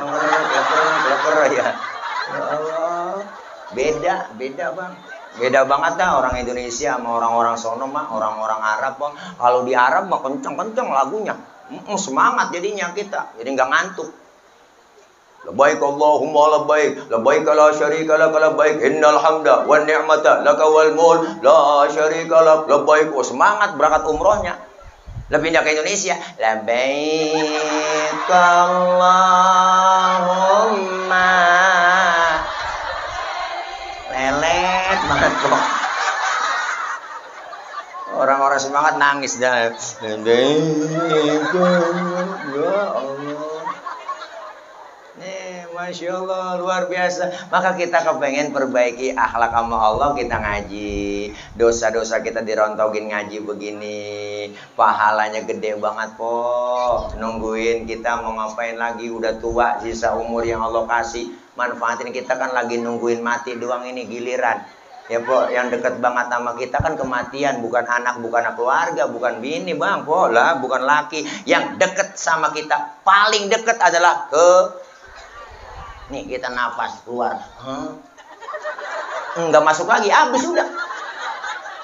ya. Ya Allah, beda bang, beda banget dah orang Indonesia sama orang-orang sono mah, orang-orang Arab bang. Kalau di Arab mah kenceng-kenceng lagunya, semangat jadinya kita, jadi nggak ngantuk. Labbaik Allahumma labbaik, labbaik la syarika lak labbaik, innal hamda wan ni'mata laka wal mulk la syarika lak labbaik. Oh, semangat berangkat umrohnya. Lah pindah ke Indonesia, labbaik Allahumma. Lelet banget kok. Orang-orang semangat nangis dah. Ya Allah. Masya Allah, luar biasa. Maka kita kepengen perbaiki akhlak sama Allah, kita ngaji. Dosa-dosa kita dirontogin ngaji begini. Pahalanya gede banget po. Nungguin kita mau ngapain lagi, udah tua, sisa umur yang Allah kasih. Manfaatin, kita kan lagi nungguin mati doang ini, giliran. Ya po, yang deket banget sama kita kan kematian. Bukan anak keluarga, bukan bini bang po lah, bukan laki. Yang deket sama kita, paling deket adalah nih kita napas keluar, nggak masuk lagi, habis sudah,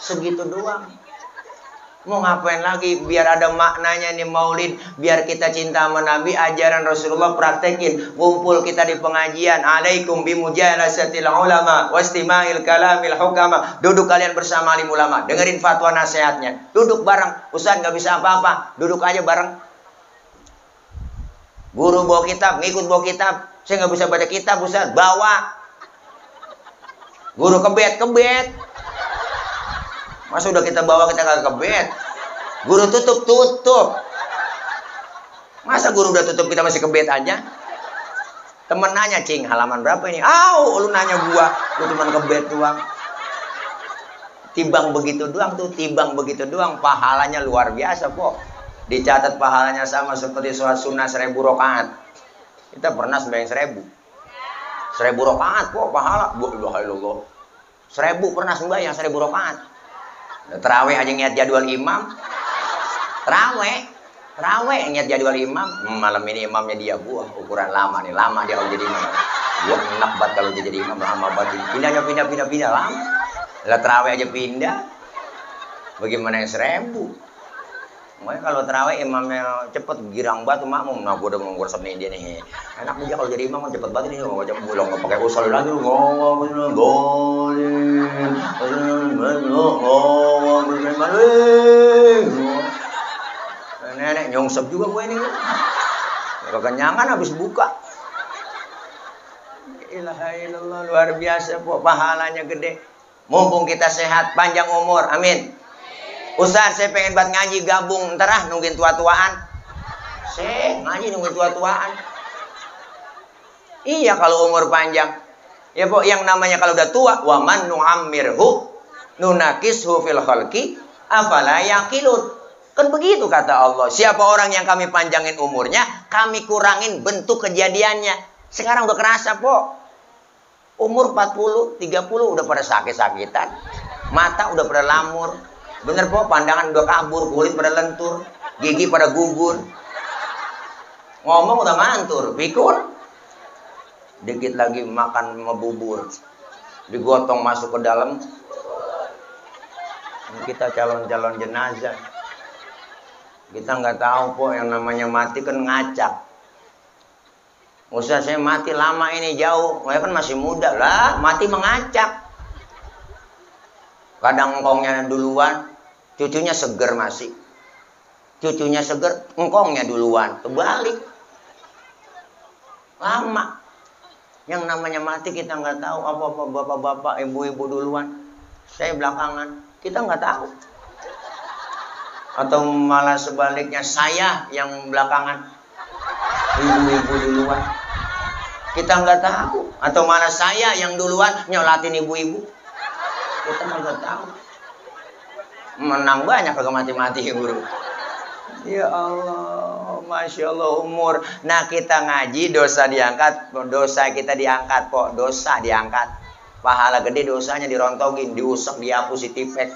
segitu doang. Mau ngapain lagi? Biar ada maknanya nih maulid, biar kita cinta sama Nabi, ajaran Rasulullah praktekin. Kumpul kita di pengajian, alaikum bimujalasatil ulama wastima'il kalamil hukama. Duduk kalian bersama alim ulama, dengerin fatwa nasihatnya. Duduk bareng, Ustaz nggak bisa apa-apa, duduk aja bareng. Guru bawa kitab, ngikut bawa kitab. Saya nggak bisa baca kitab, Ustaz. Bawa. Guru kebet. Masa udah kita bawa kita nggak kebet? Guru tutup. Masa guru udah tutup kita masih kebet aja? Temen nanya, Cing, halaman berapa ini? Lu nanya gua. Lu cuma kebet doang. Timbang begitu doang, pahalanya luar biasa, kok. Dicatat pahalanya sama seperti sholat sunnah 1000 rakaat. Kita pernah sembahyang 1000 rakaat kok pahala. La ilaha illallah. 1000 pernah sembahyang 1000 rakaat. Terawih aja niat jadwal imam. Terawih niat jadwal imam. Malam ini imamnya dia buah ukuran lama nih. Lama dia kalau jadi imam. Gua enak banget kalau dia jadi imam, lama banget. Pindah lama. Lah terawih aja pindah. Bagaimana yang 1000? Makanya kalau terawih imamnya cepet, girang banget makmum. Nah, gue udah mau resep nih dia nih. Enak aja kalau jadi imam cepet banget ini. Nggak macam bulan nggak pakai usul lagi. Nenek nyongsep juga gue ini. Kekenyangan habis buka. Ilaha illallah, luar biasa po, pahalanya gede. Mumpung kita sehat, panjang umur, amin. Ustaz, saya pengen banget ngaji, gabung. Ntar nungguin tua-tuaan. Ngaji nungguin tua-tuaan. Iya, kalau umur panjang. Ya, po, yang namanya kalau udah tua, wa man nu'ammirhu nunakishu fil khalqi afala yaqilun. Kan begitu kata Allah. Siapa orang yang kami panjangin umurnya, kami kurangin bentuk kejadiannya. Sekarang udah kerasa, po. Umur 40, 30 udah pada sakit-sakitan. Mata udah pada lamur. Bener po, pandangan udah kabur, kulit pada lentur, gigi pada gugur. Ngomong udah mantur, pikun. Dikit lagi makan ngebubur. Digotong masuk ke dalam. Kita calon-calon jenazah. Kita nggak tahu po, yang namanya mati kan ngacak. Ustaz saya mati lama ini jauh. Saya kan masih muda lah, mati mengacak. Kadang engkongnya duluan, cucunya seger masih. Cucunya seger, engkongnya duluan. Kebalik. Lama. Yang namanya mati kita nggak tahu. Apa-apa bapak-bapak, ibu-ibu duluan. Saya belakangan. Kita nggak tahu. Atau malah sebaliknya saya yang belakangan. Ibu-ibu duluan. Kita nggak tahu. Atau malah saya yang duluan nyolatin ibu-ibu. Kita nggak tahu. Menang banyak kagak mati-mati guru. Ya Allah, Masya Allah umur. Nah kita ngaji dosa diangkat. Dosa kita diangkat kok. Dosa diangkat. Pahala gede dosanya dirontogin. Diusap, dihapus, ditipek.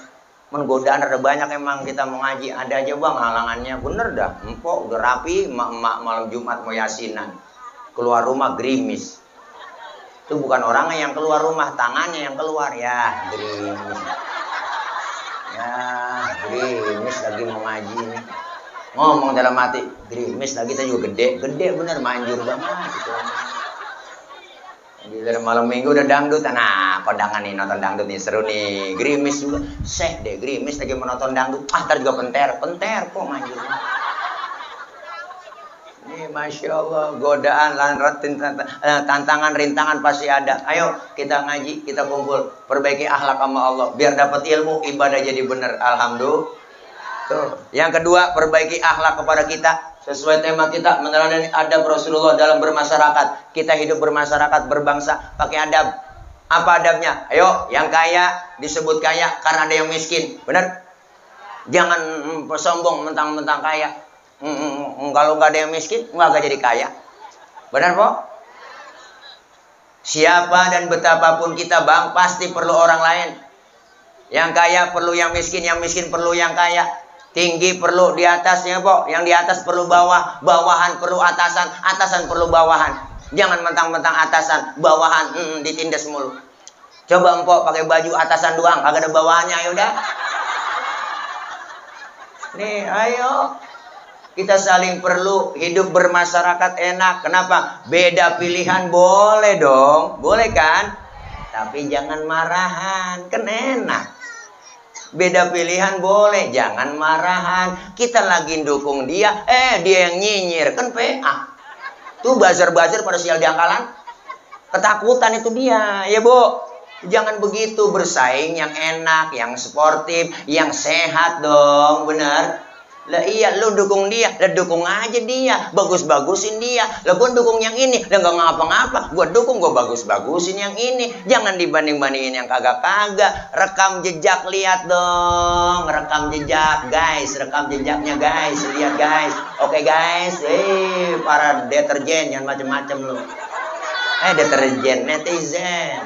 Godaan ada banyak emang kita mau ngaji. Ada aja bang halangannya. Bener dah. Empok udah rapi. Emak-emak malam Jumat mau yasinan. Keluar rumah gerimis. Itu bukan orangnya yang keluar rumah, tangannya yang keluar. Ya, gerimis. Ya, gerimis lagi mau ngaji nih. Ngomong dalam hati, gerimis lagi kita juga gede. Gede bener, manjur banget. Gitu. Dari malam minggu udah dangdut. Nah, kondangan nih, nonton dangdut nih, seru nih. Gerimis juga. Seh deh, gerimis lagi menonton dangdut. Ah, ntar juga penter. Penter kok manjur. Ini Masya Allah, godaan, tantangan, rintangan pasti ada. Ayo kita ngaji, kita kumpul, perbaiki akhlak sama Allah, biar dapat ilmu, ibadah jadi benar. Alhamdulillah. Tuh. Yang kedua, perbaiki akhlak kepada kita. Sesuai tema kita, meneladani adab Rasulullah dalam bermasyarakat. Kita hidup bermasyarakat, berbangsa, pakai adab. Apa adabnya? Ayo, yang kaya disebut kaya karena ada yang miskin. Benar? Jangan sombong mentang-mentang kaya. Kalau nggak ada yang miskin, nggak jadi kaya. Benar, Pak? Siapa dan betapapun kita, Bang, pasti perlu orang lain. Yang kaya perlu yang miskin perlu yang kaya. Tinggi perlu di atasnya, Pak. Yang di atas perlu bawah, bawahan perlu atasan, atasan perlu bawahan. Jangan mentang-mentang atasan, bawahan ditindas mulu. Coba Empok pakai baju atasan doang, kagak ada bawahannya, ya udah. Nih, ayo. Kita saling perlu, hidup bermasyarakat enak. Kenapa? Beda pilihan boleh dong. Boleh kan? Tapi jangan marahan. Kan enak. Beda pilihan boleh. Jangan marahan. Kita lagi dukung dia. Dia yang nyinyir. Kan PA. Tuh buzzer-buzzer pada sial diangkalan. Ketakutan itu dia. Ya Bu. Jangan begitu. Bersaing yang enak. Yang sportif. Yang sehat dong. Benar? Lah iya, lu dukung dia, lah dukung aja dia, bagus-bagusin dia. Lah gua dukung yang ini, lah nggak ngapa-ngapa. Gua dukung, gua bagus-bagusin yang ini. Jangan dibanding-bandingin yang kagak-kagak. Rekam jejak, lihat dong. Rekam jejak, guys. Rekam jejaknya, guys. Lihat, guys. Oke, guys. Para deterjen, jangan macem-macem lu. Deterjen, netizen.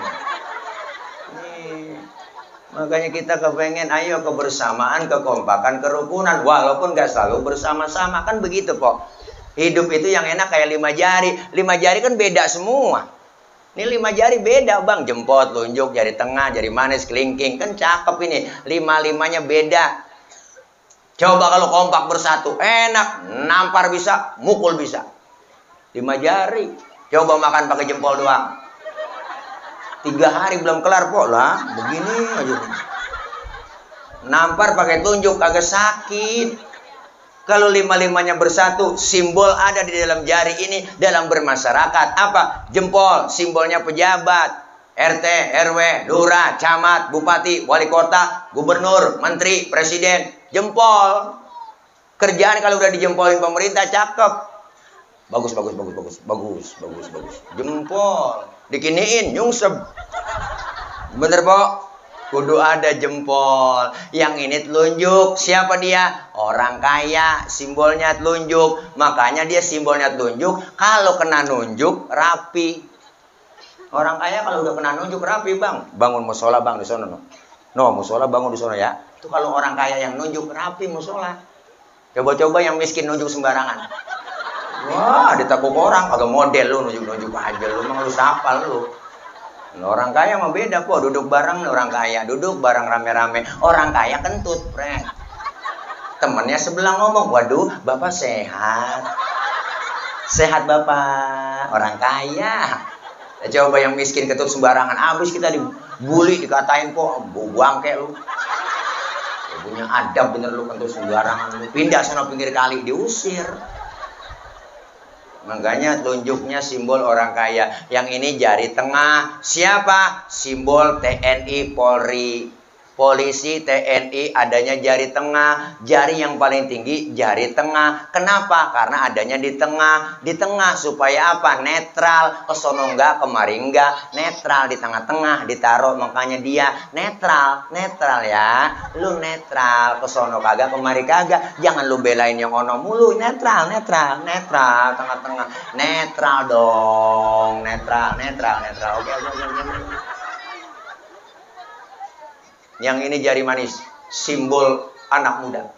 Makanya kita kepengen, ayo kebersamaan, kekompakan, kerukunan. Walaupun gak selalu bersama-sama. Kan begitu kok. Hidup itu yang enak kayak 5 jari. 5 jari kan beda semua. Ini 5 jari beda bang. Jempol, telunjuk, jari tengah, jari manis, kelingking. Kan cakep ini. 5-5-nya beda. Coba kalau kompak bersatu. Enak. Nampar bisa, mukul bisa. 5 jari. Coba makan pakai jempol doang. 3 hari belum kelar kok lah, begini aja. Nampar pakai tunjuk kagak sakit. Kalau 5-5-nya bersatu, simbol ada di dalam jari ini dalam bermasyarakat. Apa? Jempol, simbolnya pejabat, RT, RW, lurah, camat, bupati, wali kota, gubernur, menteri, presiden. Jempol. Kerjaan kalau udah dijempolin pemerintah cakep. Bagus. Jempol. Dikiniin, nyungsep. Bener, Pok? Kudu ada jempol. Yang ini telunjuk. Siapa dia? Orang kaya. Simbolnya telunjuk. Makanya dia simbolnya telunjuk. Kalau kena nunjuk, rapi. Orang kaya kalau udah kena nunjuk, rapi, Bang. Bangun musola, Bang, di sana. No, musola bangun di sana ya. Itu kalau orang kaya yang nunjuk, rapi musola. Coba-coba yang miskin nunjuk sembarangan. Wah, ditakuk orang, agak model lu nunjuk-nunjuk aja lu, emang lu siapa lu? Orang kaya mah beda kok, duduk bareng orang kaya, duduk bareng rame-rame. Orang kaya kentut, friend. Temennya sebelah ngomong, waduh, Bapak sehat. Sehat Bapak. orang kaya. Coba yang miskin ketut sembarangan, habis kita dibully, dikatain kok bangke lu. Ya, punya adab bener lu ketut sembarangan, lu pindah sana pinggir kali, diusir. Makanya tunjuknya simbol orang kaya. Yang ini jari tengah. Siapa? Simbol TNI Polri. Polisi TNI adanya jari tengah. Jari yang paling tinggi jari tengah. Kenapa? Karena adanya di tengah. Di tengah supaya apa? Netral. Kesono enggak, kemari enggak. Netral di tengah-tengah ditaruh. Makanya dia netral. Netral ya. Lu netral. Kesono kagak, kemari kagak. Jangan lu belain yang ono mulu. Netral, netral, netral. Tengah-tengah. Netral dong. Netral, netral, netral. Oke. Yang ini jari manis, simbol anak muda.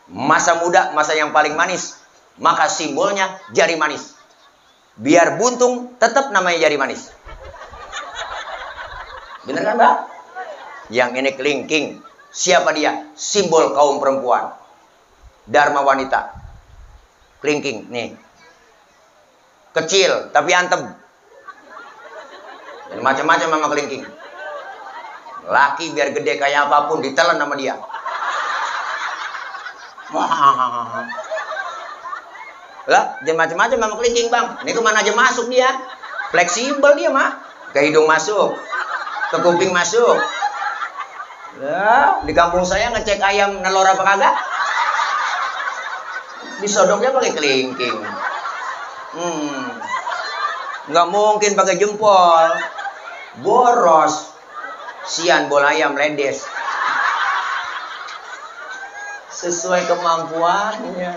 Masa muda, masa yang paling manis. Maka simbolnya jari manis. Biar buntung, tetap namanya jari manis. Bener kan, Mbak? Yang ini kelingking. Siapa dia? Simbol kaum perempuan. Dharma wanita. Kelingking, nih. Kecil, tapi antem. Dan macam-macam sama kelingking. Laki biar gede kayak apapun ditelan sama dia. Lah, dia macam-macam sama kelingking, Bang. Ini kemana aja masuk dia. Fleksibel dia, mah. Ke hidung masuk. Ke kuping masuk. Lah, di kampung saya ngecek ayam nelor apa kagak. Disodoknya pakai kelingking. Nggak mungkin pakai jempol. Boros. Sian bola ayam ledes. Sesuai kemampuannya.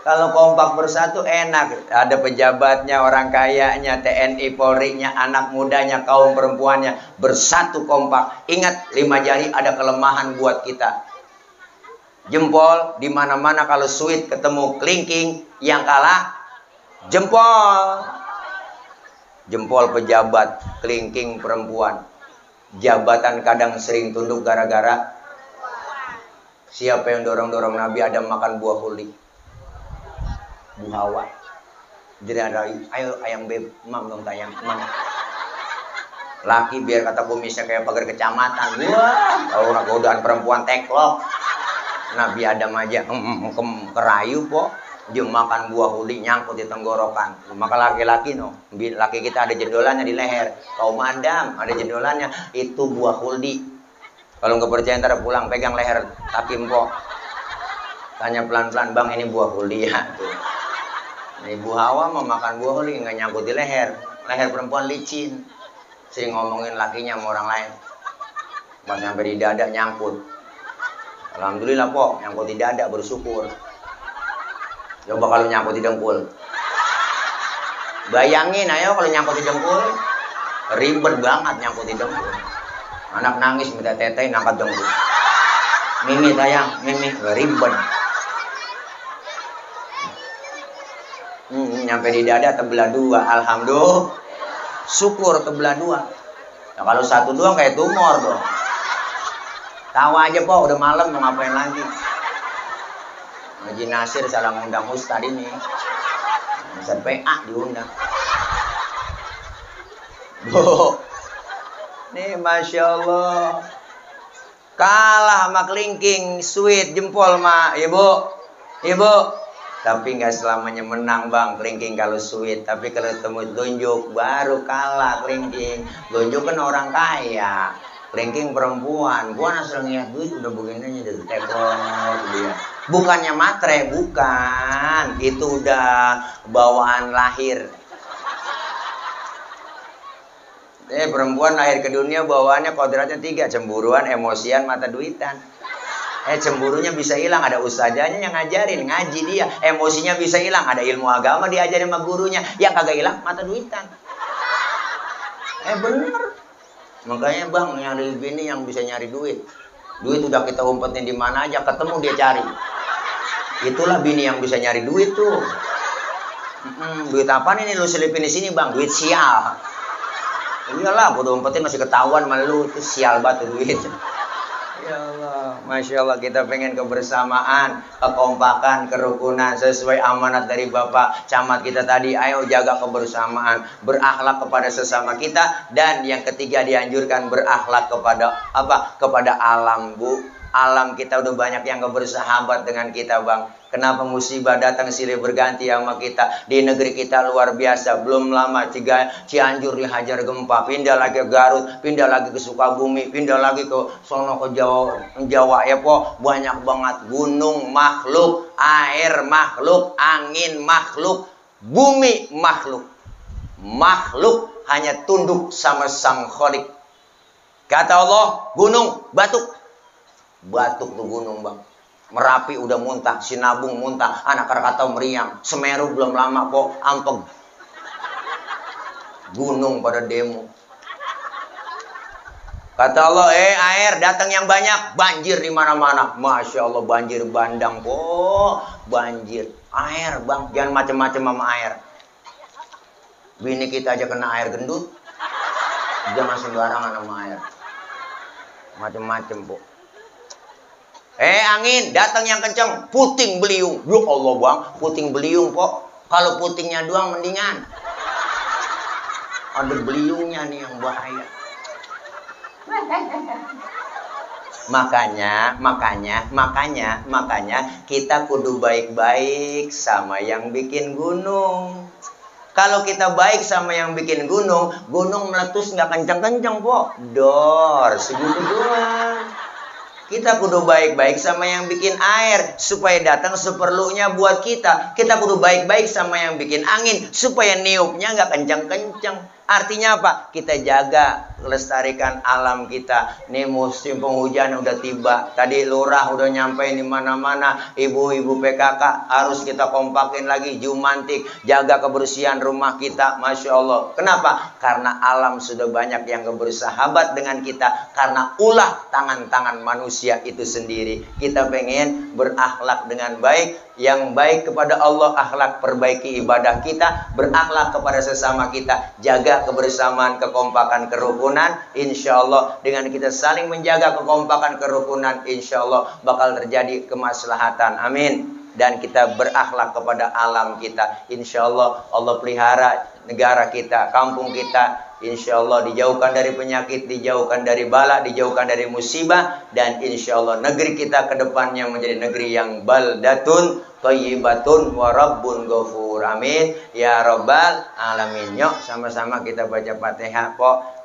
Kalau kompak bersatu enak. Ada pejabatnya, orang kayanya, TNI, Polri-nya, anak mudanya, kaum perempuannya. Bersatu kompak. Ingat, 5 jari ada kelemahan buat kita. Jempol, di mana-mana kalau sweet ketemu kelingking, yang kalah jempol. Jempol pejabat, kelingking perempuan. Jabatan kadang sering tunduk gara-gara siapa yang dorong-dorong Nabi Adam makan buah huli? Bu Hawa. Jadi ada, ayo ayam beb, mam dong tayang, mam. Laki biar kata kumisnya kayak pagar kecamatan. Wah, kalau godaan perempuan teklok. Nabi Adam aja kerayu po. Dia makan buah huli nyangkut di tenggorokan. Maka laki-laki laki kita ada jendolannya di leher. Kaum Adam ada jendolannya, itu buah huli. Kalau nggak percaya ntar pulang pegang leher kaki empok. Tanya pelan-pelan, Bang ini buah huli ya. Tuh. Nah, Ibu Hawa mau makan buah huli nggak nyangkut di leher. Leher perempuan licin. Sering ngomongin lakinya sama orang lain. Pas sampai di dada nyangkut. Alhamdulillah po, nyangkut di dada bersyukur. Coba kalau nyangkut di dengkul. Bayangin ayo kalau nyangkut di dengkul. Ribet banget nyangkut di dengkul. Anak nangis minta teteh ngangkat dengkul. Mimi sayang, Mimi ribet. Nyampe di dada tebelah 2. Alhamdulillah. Syukur tebelah 2. Nah, kalau 1 doang kayak tumor dong. Tawa aja po, udah malam mau ngapain lagi. Haji Nasir salah ngundang Ustad ini. Ustad PA diundang. Bu, nih Masya Allah. Kalah sama kelingking, sweet, jempol mah. Ibu, ibu. Tapi nggak selamanya menang bang, kelingking kalau sweet. Tapi kalau ketemu tunjuk, baru kalah kelingking. Tunjuk kan orang kaya. Kelingking perempuan. Gua asal ngeliat duit udah begini aja dari teklok dia. Bukannya matre, bukan. Itu udah bawaan lahir. Perempuan lahir ke dunia bawaannya kodratnya 3. Cemburuan, emosian, mata duitan. Cemburunya bisa hilang, ada ustazahnya yang ngajarin, ngaji dia. Emosinya bisa hilang, ada ilmu agama diajarin sama gurunya. Yang kagak hilang, mata duitan. Bener. Makanya bang, nyari bini yang bisa nyari duit. Duit udah kita umpetin di mana aja, ketemu dia cari. Itulah bini yang bisa nyari duit tuh. Duit apaan ini lu selipin di sini bang? Duit sial. Iyalah, gua udah umpetin masih ketahuan sama lu, itu sial banget duit. Ya Allah, Masya Allah, kita pengen kebersamaan, kekompakan, kerukunan sesuai amanat dari Bapak Camat kita tadi. Ayo jaga kebersamaan, berakhlak kepada sesama kita, dan yang ketiga dianjurkan berakhlak kepada apa? Kepada alam, Bu. Alam kita udah banyak yang gak bersahabat dengan kita, Bang. Kenapa musibah datang silih berganti sama kita? Di negeri kita luar biasa. Belum lama Cianjur dihajar gempa, pindah lagi ke Garut, pindah lagi ke Sukabumi, pindah lagi ke sono ke Jawa ya po. Banyak banget gunung makhluk, air makhluk, angin makhluk, bumi makhluk. Makhluk hanya tunduk sama Sang Khalik. Kata Allah, gunung batuk. Batuk tuh gunung, Bang. Merapi udah muntah, Sinabung muntah, Anak Krakatau meriang, Semeru belum lama kok ampeg. Gunung pada demo. Kata Allah, air datang yang banyak, banjir di mana-mana. Masya Allah, banjir bandang kok, banjir. Air, Bang, jangan macam-macam sama air. Bini kita aja kena air gendut, jangan sembarangan sama air. Macam-macam, Bu. Angin datang yang kencang, puting beliung. Ya Allah, Bang, puting beliung kok. Kalau putingnya doang mendingan. Ada beliungnya nih yang bahaya. Makanya kita kudu baik-baik sama yang bikin gunung. Kalau kita baik sama yang bikin gunung meletus nggak kencang-kencang, Po. Dor, segitu doang. Kita kudu baik-baik sama yang bikin air supaya datang seperlunya buat kita. Kita kudu baik-baik sama yang bikin angin supaya niupnya nggak kencang-kencang. Artinya apa? Kita jaga, lestarikan alam kita. Nih musim penghujan udah tiba. Tadi lurah udah nyampe di mana-mana. Ibu-ibu PKK harus kita kompakin lagi. Jumantik, jaga kebersihan rumah kita. Masya Allah. Kenapa? Karena alam sudah banyak yang bersahabat dengan kita. Karena ulah tangan-tangan manusia itu sendiri. Kita pengen berakhlak dengan baik. Yang baik kepada Allah, akhlak, perbaiki ibadah kita, berakhlak kepada sesama kita, jaga kebersamaan, kekompakan, kerukunan. Insya Allah dengan kita saling menjaga kekompakan, kerukunan, insya Allah bakal terjadi kemaslahatan. Amin. Dan kita berakhlak kepada alam kita. Insya Allah Allah pelihara negara kita, kampung kita. Insya Allah dijauhkan dari penyakit, dijauhkan dari bala, dijauhkan dari musibah. Dan insya Allah negeri kita ke depannya menjadi negeri yang baldatun thayyibatun wa rabbun ghafur. Amin ya rabbal alamin. Yuk sama-sama kita baca Fatihah,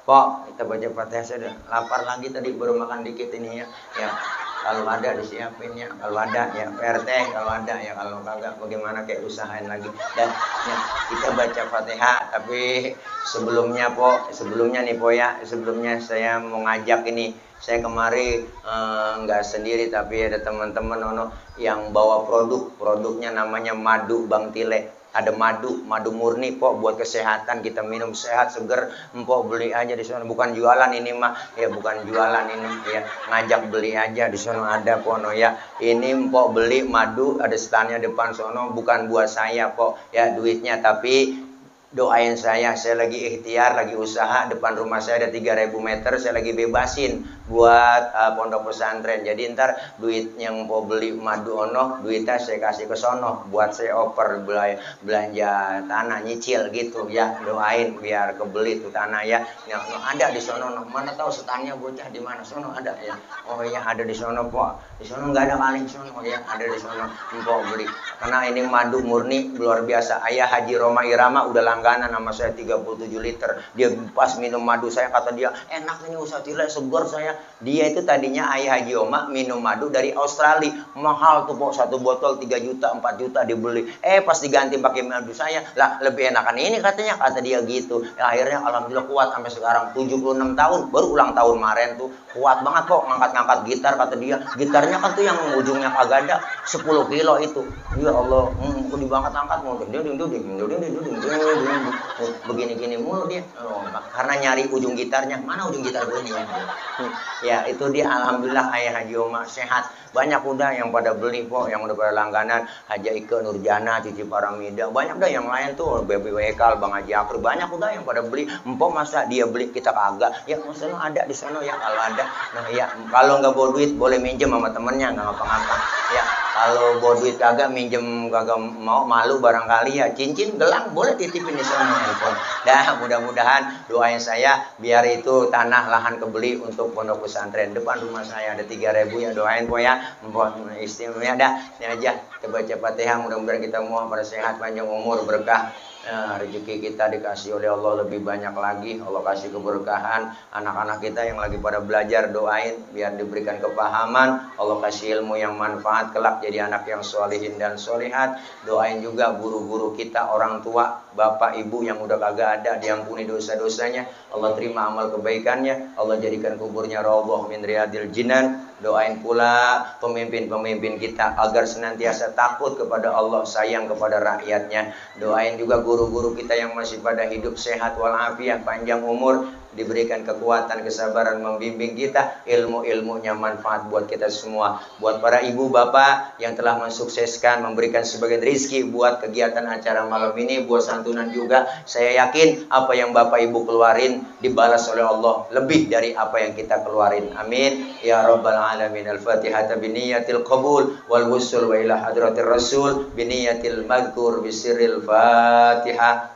Pok, kita baca Fatihah. Saya udah lapar lagi tadi, baru makan dikit ini ya. Ya, kalau ada disiapin ya, kalau ada ya PRT, kalau ada ya, kalau kagak bagaimana kayak usahain lagi. Dan ya, kita baca Fatihah. Tapi sebelumnya nih Po ya, sebelumnya saya mau ngajak ini. Saya kemari nggak sendiri, tapi ada teman-teman yang bawa produknya namanya madu Bang Tile. Ada madu murni, Po, buat kesehatan, kita minum sehat, seger. Empok beli aja di sana, bukan jualan ini mah, ya bukan jualan ini, ya ngajak beli aja di sana ada, Po, ya. Ini empok beli madu, ada standnya depan sono, bukan buat saya, Po, ya duitnya, tapi doain saya lagi ikhtiar, lagi usaha. Depan rumah saya ada 3.000 meter, saya lagi bebasin buat pondok pesantren. Jadi ntar duit yang mau beli madu duitnya saya kasih ke sono buat saya oper belanja tanah nyicil gitu ya. Doain biar kebeli tuh tanah ya. Ada di sono, mana tahu setannya bocah di mana, sono ada ya. Oh ya ada di sono, Po. Di sono nggak ada maling sono ya, ada di sono. Empok beli. Karena ini madu murni luar biasa. Ayah Haji Roma Irama udah langganan sama saya 37 liter. Dia pas minum madu saya, kata dia, enak ini Ustaz Tile, segar saya. Dia itu tadinya Ayah Haji Oma minum madu dari Australia. Mahal tuh, Po, satu botol 3 juta, 4 juta dibeli. Pas diganti pakai madu saya, lah lebih enakan ini katanya, kata dia gitu. Ya, akhirnya alhamdulillah kuat sampai sekarang 76 tahun, baru ulang tahun kemarin tuh. Kuat banget, Po, ngangkat-ngangkat gitar, kata dia. Gitarnya kan tuh yang ujungnya kagak ada, 10 kilo itu. Ya Allah, kok diangkat-angkat mau begini-gini mulu dia. Oh, karena nyari ujung gitarnya. Mana ujung gitar gue ini ya? Ya, itu dia alhamdulillah Ayah Haji Omar sehat. Banyak udah yang pada beli kok, yang udah pada langganan. Haji Ike Nurjana, Cici Paramida. Banyak dah yang lain tuh, BBW Ekal, Bang Haji Akri. Banyak udah yang pada beli. Empok masa dia beli kita kagak? Ya masalah ada di sana ya kalau ada. Nah ya, kalau nggak bawa duit boleh minjem sama temennya, nggak ngapa-ngapa. Ya, kalau bawa duit kagak minjem kagak mau malu barangkali ya cincin gelang boleh titipin di sana handphone. Dah mudah-mudahan doain saya biar itu tanah lahan kebeli untuk pondok pesantren. Depan rumah saya ada 3.000 ya, doain po ya. Istimewa dah, ini aja. Kita baca Fatihah, mudah-mudahan kita semua pada sehat, panjang umur, berkah. Rezeki kita dikasih oleh Allah lebih banyak lagi. Allah kasih keberkahan. Anak-anak kita yang lagi pada belajar doain biar diberikan kepahaman. Allah kasih ilmu yang manfaat kelak jadi anak yang solihin dan solihat. Doain juga guru-guru kita, orang tua, bapak ibu yang udah kagak ada, diampuni dosa-dosanya. Allah terima amal kebaikannya. Allah jadikan kuburnya rawdah min riyadil jinan. Doain pula pemimpin-pemimpin kita agar senantiasa takut kepada Allah, sayang kepada rakyatnya. Doain juga guru-guru kita yang masih pada hidup sehat walafiat, panjang umur, diberikan kekuatan, kesabaran membimbing kita, ilmu-ilmunya manfaat buat kita semua. Buat para ibu bapak yang telah mensukseskan, memberikan sebagian rizki buat kegiatan acara malam ini, buat santunan juga. Saya yakin apa yang bapak ibu keluarin dibalas oleh Allah lebih dari apa yang kita keluarin. Amin ya rabbal alamin. Al-Fatihah biniyatil qabul wal wusul wa ila hadratir rasul biniyatil madhkur bisirril Fatihah.